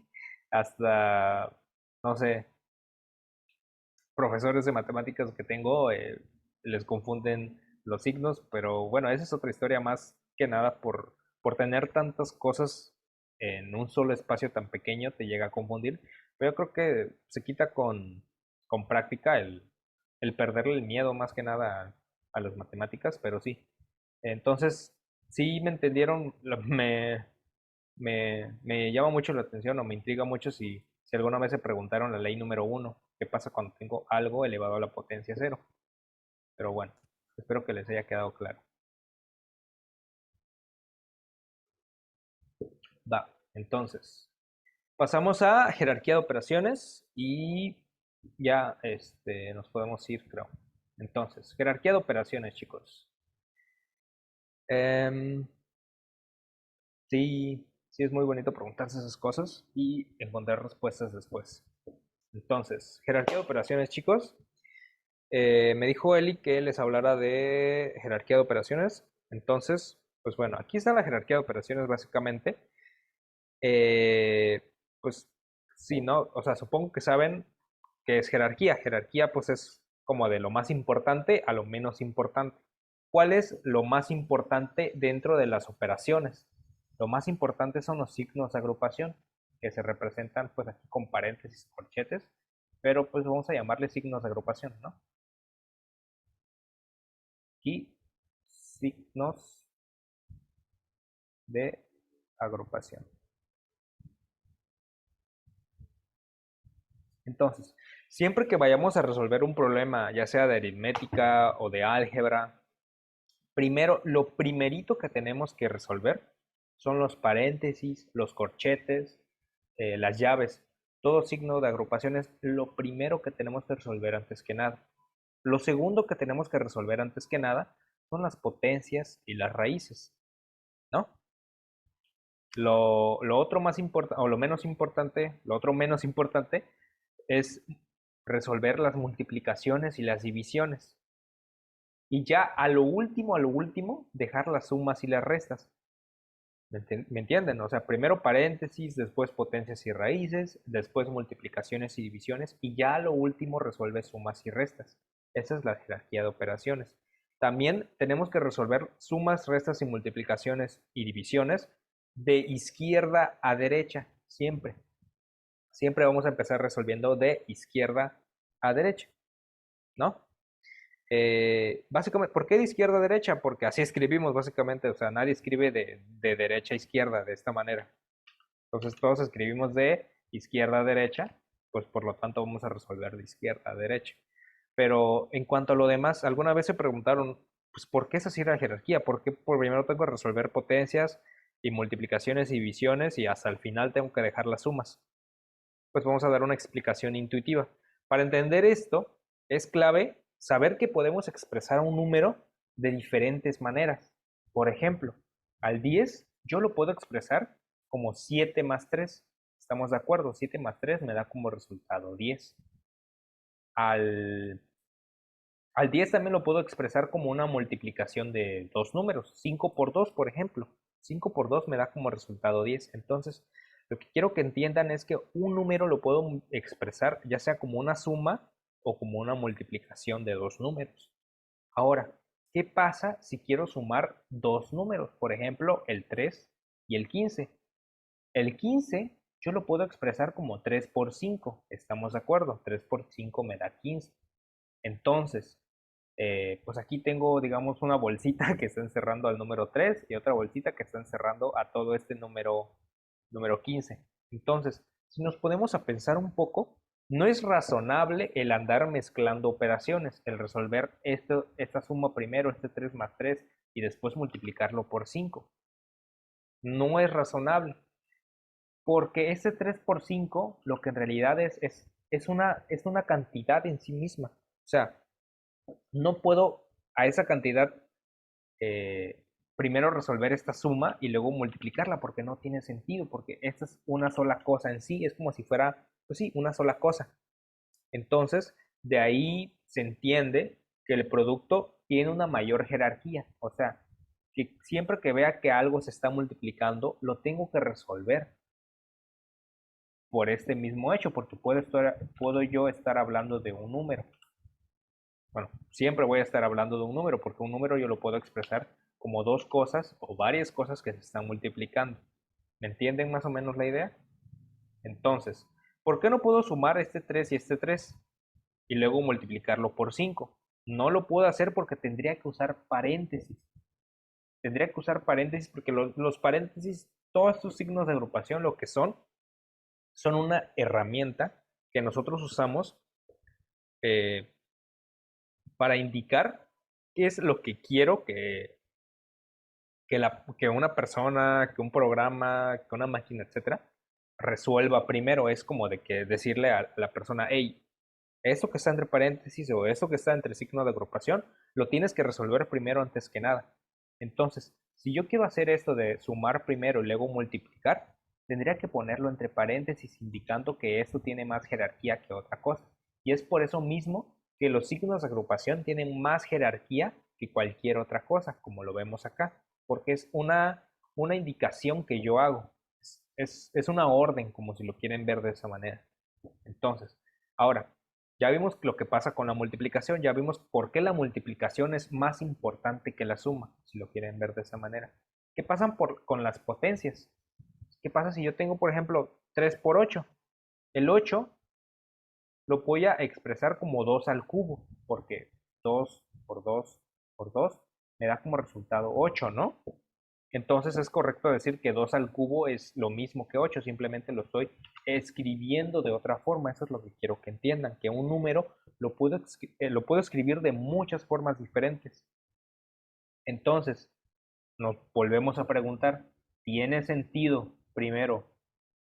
Speaker 1: Hasta, no sé, profesores de matemáticas que tengo les confunden los signos, pero bueno, esa es otra historia más que nada por tener tantas cosas en un solo espacio tan pequeño te llega a confundir, pero yo creo que se quita con práctica el perderle el miedo más que nada a las matemáticas, pero sí. Entonces, sí me entendieron, me llama mucho la atención o me intriga mucho si alguna vez se preguntaron la ley número uno, ¿qué pasa cuando tengo algo elevado a la potencia cero? Pero bueno, espero que les haya quedado claro. Va, entonces, pasamos a jerarquía de operaciones y ya nos podemos ir, creo. Entonces, jerarquía de operaciones, chicos. Em, sí, sí es muy bonito preguntarse esas cosas y encontrar respuestas después. Entonces, jerarquía de operaciones, chicos. Me dijo Eli que les hablara de jerarquía de operaciones. Entonces, pues bueno, aquí está la jerarquía de operaciones básicamente. Eh, pues sí, ¿no? O sea, supongo que saben qué es jerarquía. Jerarquía pues es como de lo más importante a lo menos importante. ¿Cuál es lo más importante dentro de las operaciones? Lo más importante son los signos de agrupación, que se representan pues aquí con paréntesis, corchetes, pero pues vamos a llamarle signos de agrupación, ¿no? Y signos de agrupación. Entonces, siempre que vayamos a resolver un problema, ya sea de aritmética o de álgebra, primero, lo primerito que tenemos que resolver son los paréntesis, los corchetes, las llaves. Todo signo de agrupación es lo primero que tenemos que resolver antes que nada. Lo segundo que tenemos que resolver antes que nada son las potencias y las raíces, ¿no? Lo otro más importante, o lo menos importante, lo otro menos importante es resolver las multiplicaciones y las divisiones. Y ya a lo último, dejar las sumas y las restas. ¿Me entienden? O sea, primero paréntesis, después potencias y raíces, después multiplicaciones y divisiones, y ya a lo último resuelve sumas y restas. Esa es la jerarquía de operaciones. También tenemos que resolver sumas, restas y multiplicaciones y divisiones de izquierda a derecha, siempre. Siempre vamos a empezar resolviendo de izquierda a derecha, ¿no? Básicamente, ¿por qué de izquierda a derecha? Porque así escribimos básicamente, o sea, nadie escribe de derecha a izquierda de esta manera. Entonces todos escribimos de izquierda a derecha, pues por lo tanto vamos a resolver de izquierda a derecha. Pero en cuanto a lo demás, alguna vez se preguntaron, pues ¿por qué es así la jerarquía? ¿Por qué por primero tengo que resolver potencias y multiplicaciones y divisiones y hasta el final tengo que dejar las sumas? Pues vamos a dar una explicación intuitiva. Para entender esto, es clave saber que podemos expresar un número de diferentes maneras. Por ejemplo, al 10 yo lo puedo expresar como 7 más 3. ¿Estamos de acuerdo? 7 más 3 me da como resultado 10. Al, al 10 también lo puedo expresar como una multiplicación de dos números. 5 por 2, por ejemplo. 5 por 2 me da como resultado 10. Entonces, lo que quiero que entiendan es que un número lo puedo expresar ya sea como una suma o como una multiplicación de dos números. Ahora, ¿qué pasa si quiero sumar dos números? Por ejemplo, el 3 y el 15. El 15 yo lo puedo expresar como 3 por 5, ¿estamos de acuerdo? 3 por 5 me da 15. Entonces, pues aquí tengo, digamos, una bolsita que está encerrando al número 3 y otra bolsita que está encerrando a todo este número 15. Entonces, si nos ponemos a pensar un poco, no es razonable el andar mezclando operaciones, el resolver esta suma primero, este 3 más 3, y después multiplicarlo por 5. No es razonable, porque este 3 por 5 lo que en realidad es una cantidad en sí misma. O sea, no puedo a esa cantidad primero resolver esta suma y luego multiplicarla porque no tiene sentido, porque esta es una sola cosa en sí, es como si fuera, pues sí, una sola cosa. Entonces, de ahí se entiende que el producto tiene una mayor jerarquía, o sea, que siempre que vea que algo se está multiplicando, lo tengo que resolver por este mismo hecho, porque puedo yo estar hablando de un número. Bueno, siempre voy a estar hablando de un número, porque un número yo lo puedo expresar como dos cosas o varias cosas que se están multiplicando. ¿Me entienden más o menos la idea? Entonces, ¿por qué no puedo sumar este 3 y este 3 y luego multiplicarlo por 5? No lo puedo hacer porque tendría que usar paréntesis. Tendría que usar paréntesis porque los paréntesis, todos estos signos de agrupación, lo que son una herramienta que nosotros usamos eh, para indicar qué es lo que quiero que una persona, que un programa, que una máquina, etcétera, resuelva primero. Es como de que decirle a la persona, hey, eso que está entre paréntesis o eso que está entre signo de agrupación, lo tienes que resolver primero antes que nada. Entonces, si yo quiero hacer esto de sumar primero y luego multiplicar, tendría que ponerlo entre paréntesis indicando que esto tiene más jerarquía que otra cosa. Y es por eso mismo que los signos de agrupación tienen más jerarquía que cualquier otra cosa, como lo vemos acá, porque es una indicación que yo hago. Es una orden, como si lo quieren ver de esa manera. Entonces, ahora, ya vimos lo que pasa con la multiplicación, ya vimos por qué la multiplicación es más importante que la suma, si lo quieren ver de esa manera. ¿Qué pasa con las potencias? ¿Qué pasa si yo tengo, por ejemplo, 3 por 8? El 8 lo voy a expresar como 2 al cubo, porque 2 por 2 por 2 me da como resultado 8, ¿no? Entonces es correcto decir que 2 al cubo es lo mismo que 8, simplemente lo estoy escribiendo de otra forma. Eso es lo que quiero que entiendan, que un número lo puedo escribir de muchas formas diferentes. Entonces, nos volvemos a preguntar, ¿tiene sentido primero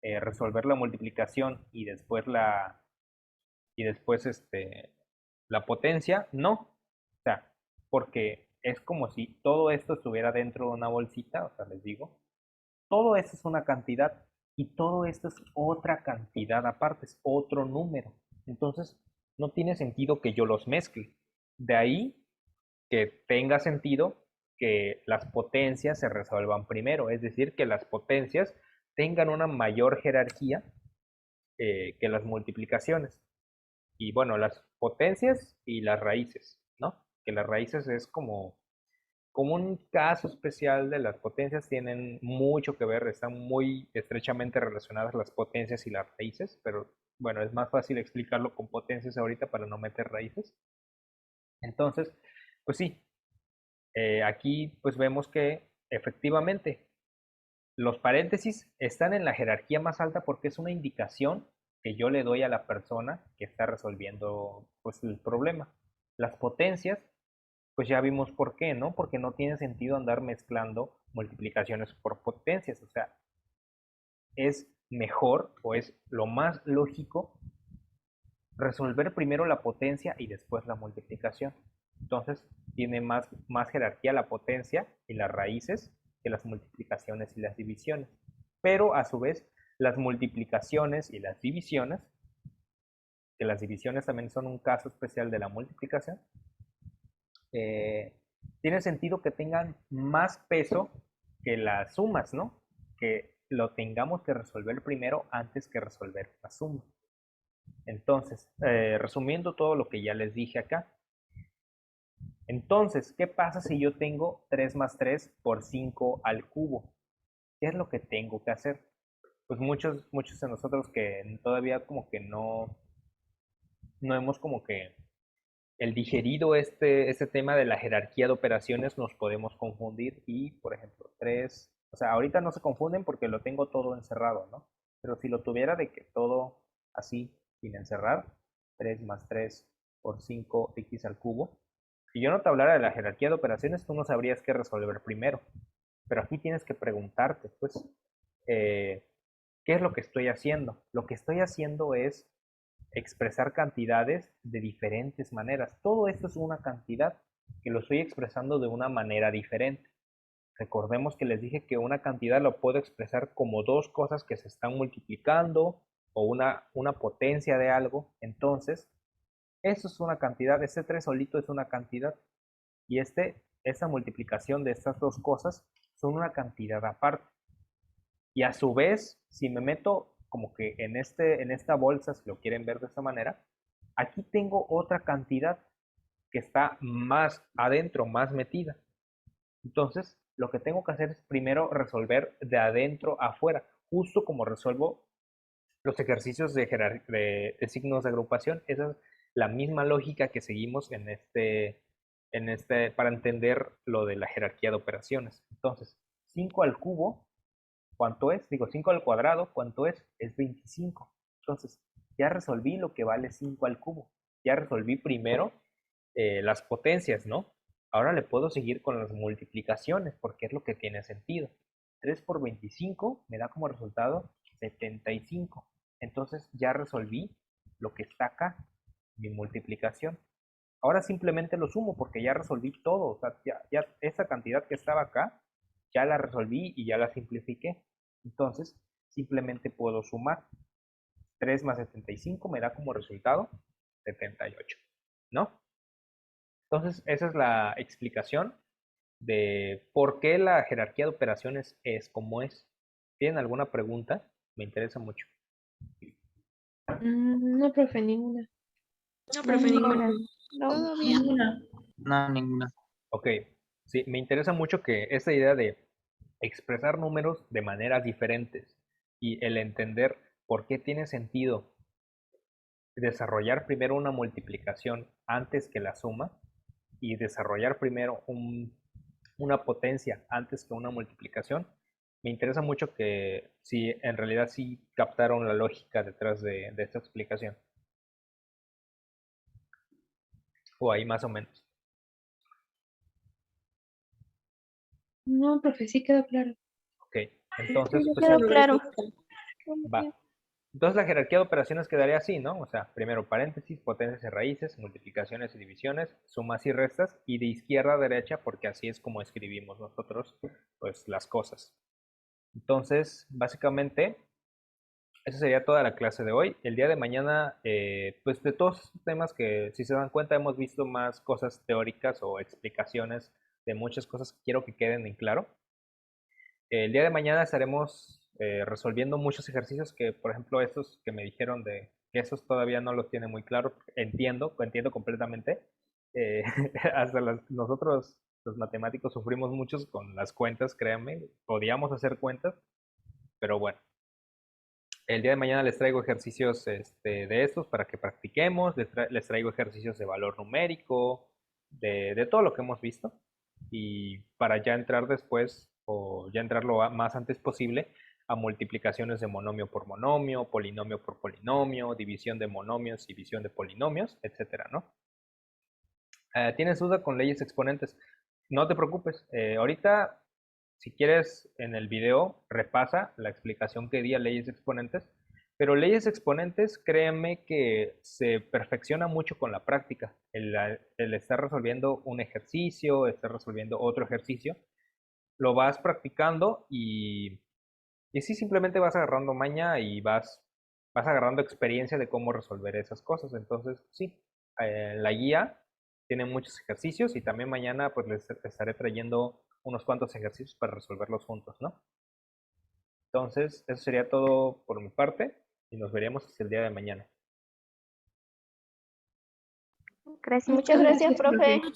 Speaker 1: resolver la multiplicación y después la potencia? No. O sea, porque es como si todo esto estuviera dentro de una bolsita, o sea, les digo, todo esto es una cantidad y todo esto es otra cantidad aparte, es otro número. Entonces, no tiene sentido que yo los mezcle. De ahí que tenga sentido que las potencias se resuelvan primero, es decir, que las potencias tengan una mayor jerarquía que las multiplicaciones. Y bueno, las potencias y las raíces, ¿no? Que las raíces es como un caso especial de las potencias, tienen mucho que ver, están muy estrechamente relacionadas las potencias y las raíces, pero bueno, es más fácil explicarlo con potencias ahorita para no meter raíces. Entonces, pues sí, aquí pues vemos que efectivamente los paréntesis están en la jerarquía más alta porque es una indicación que yo le doy a la persona que está resolviendo pues el problema. Las potencias, pues ya vimos por qué, ¿no? Porque no tiene sentido andar mezclando multiplicaciones por potencias. O sea, es mejor o es lo más lógico resolver primero la potencia y después la multiplicación. Entonces, tiene más jerarquía la potencia y las raíces que las multiplicaciones y las divisiones. Pero a su vez, las multiplicaciones y las divisiones, que las divisiones también son un caso especial de la multiplicación, tiene sentido que tengan más peso que las sumas, ¿no? Que lo tengamos que resolver primero antes que resolver la suma. Entonces, resumiendo todo lo que ya les dije acá. Entonces, ¿qué pasa si yo tengo 3 más 3 por 5 al cubo? ¿qué es lo que tengo que hacer? Pues muchos de nosotros que todavía como que no hemos como que el digerido este tema de la jerarquía de operaciones, nos podemos confundir y, por ejemplo, 3, o sea, ahorita no se confunden porque lo tengo todo encerrado, ¿no? Pero si lo tuviera de que todo así, sin encerrar, 3 más 3 por 5x al cubo, si yo no te hablara de la jerarquía de operaciones, tú no sabrías qué resolver primero. Pero aquí tienes que preguntarte, pues, ¿qué es lo que estoy haciendo? Lo que estoy haciendo es expresar cantidades de diferentes maneras. Todo esto es una cantidad que lo estoy expresando de una manera diferente. Recordemos que les dije que una cantidad lo puedo expresar como dos cosas que se están multiplicando o una potencia de algo. Entonces, eso es una cantidad. Este 3 solito es una cantidad. Y esta multiplicación de estas dos cosas son una cantidad aparte. Y a su vez, si me meto como que en esta bolsa, si lo quieren ver de esta manera, aquí tengo otra cantidad que está más adentro, más metida. Entonces, lo que tengo que hacer es primero resolver de adentro a afuera, justo como resuelvo los ejercicios de signos de agrupación. Esa es la misma lógica que seguimos para entender lo de la jerarquía de operaciones. Entonces, 5 al cubo, ¿cuánto es? Digo, 5 al cuadrado, ¿cuánto es? Es 25. Entonces, ya resolví lo que vale 5 al cubo. Ya resolví primero las potencias, ¿no? Ahora le puedo seguir con las multiplicaciones, porque es lo que tiene sentido. 3 por 25 me da como resultado 75. Entonces, ya resolví lo que está acá, mi multiplicación. Ahora simplemente lo sumo porque ya resolví todo. O sea, ya esa cantidad que estaba acá, ya la resolví y ya la simplifiqué. Entonces, simplemente puedo sumar. 3 más 75 me da como resultado 78, ¿no? Entonces, esa es la explicación de por qué la jerarquía de operaciones es como es. ¿Tienen alguna pregunta? Me interesa mucho.
Speaker 6: No, profe, ninguna.
Speaker 2: No, profe, ninguna.
Speaker 7: Todo bien.
Speaker 5: Ninguna.
Speaker 3: No, ninguna.
Speaker 1: Ok, sí, me interesa mucho que esa idea de expresar números de maneras diferentes y el entender por qué tiene sentido desarrollar primero una multiplicación antes que la suma y desarrollar primero una potencia antes que una multiplicación. Me interesa mucho que si en realidad sí captaron la lógica detrás de esta explicación. O ahí más o menos.
Speaker 6: No, profe, sí quedó claro.
Speaker 1: Ok, entonces,
Speaker 2: Sí,
Speaker 1: pues,
Speaker 2: quedó claro.
Speaker 1: va. Entonces la jerarquía de operaciones quedaría así, ¿no? O sea, primero paréntesis, potencias y raíces, multiplicaciones y divisiones, sumas y restas, y de izquierda a derecha, porque así es como escribimos nosotros, pues, las cosas. Entonces, básicamente, esa sería toda la clase de hoy. El día de mañana, pues de todos estos temas que, si se dan cuenta, hemos visto más cosas teóricas o explicaciones de muchas cosas que quiero que queden en claro. El día de mañana estaremos resolviendo muchos ejercicios que, por ejemplo, estos que me dijeron de que esos todavía no los tiene muy claro. Entiendo completamente. Eh, hasta nosotros, los matemáticos, sufrimos muchos con las cuentas, créanme. Odiamos hacer cuentas, pero bueno. El día de mañana les traigo ejercicios de estos para que practiquemos. Les traigo ejercicios de valor numérico, de todo lo que hemos visto. Y para ya entrar después, o ya entrar lo más antes posible, a multiplicaciones de monomio por monomio, polinomio por polinomio, división de monomios, división de polinomios, etcétera, ¿no? ¿Tienes duda con leyes exponentes? No te preocupes. Ahorita, si quieres, en el video repasa la explicación que di a leyes exponentes. Pero leyes exponentes, créanme que se perfecciona mucho con la práctica. El estar resolviendo un ejercicio, estar resolviendo otro ejercicio, lo vas practicando y sí, simplemente vas agarrando maña y vas agarrando experiencia de cómo resolver esas cosas. Entonces, sí, la guía tiene muchos ejercicios y también mañana pues les estaré trayendo unos cuantos ejercicios para resolverlos juntos, ¿no? Entonces, eso sería todo por mi parte y nos veríamos hasta el día de mañana.
Speaker 2: Muchas gracias, profe.
Speaker 5: profe.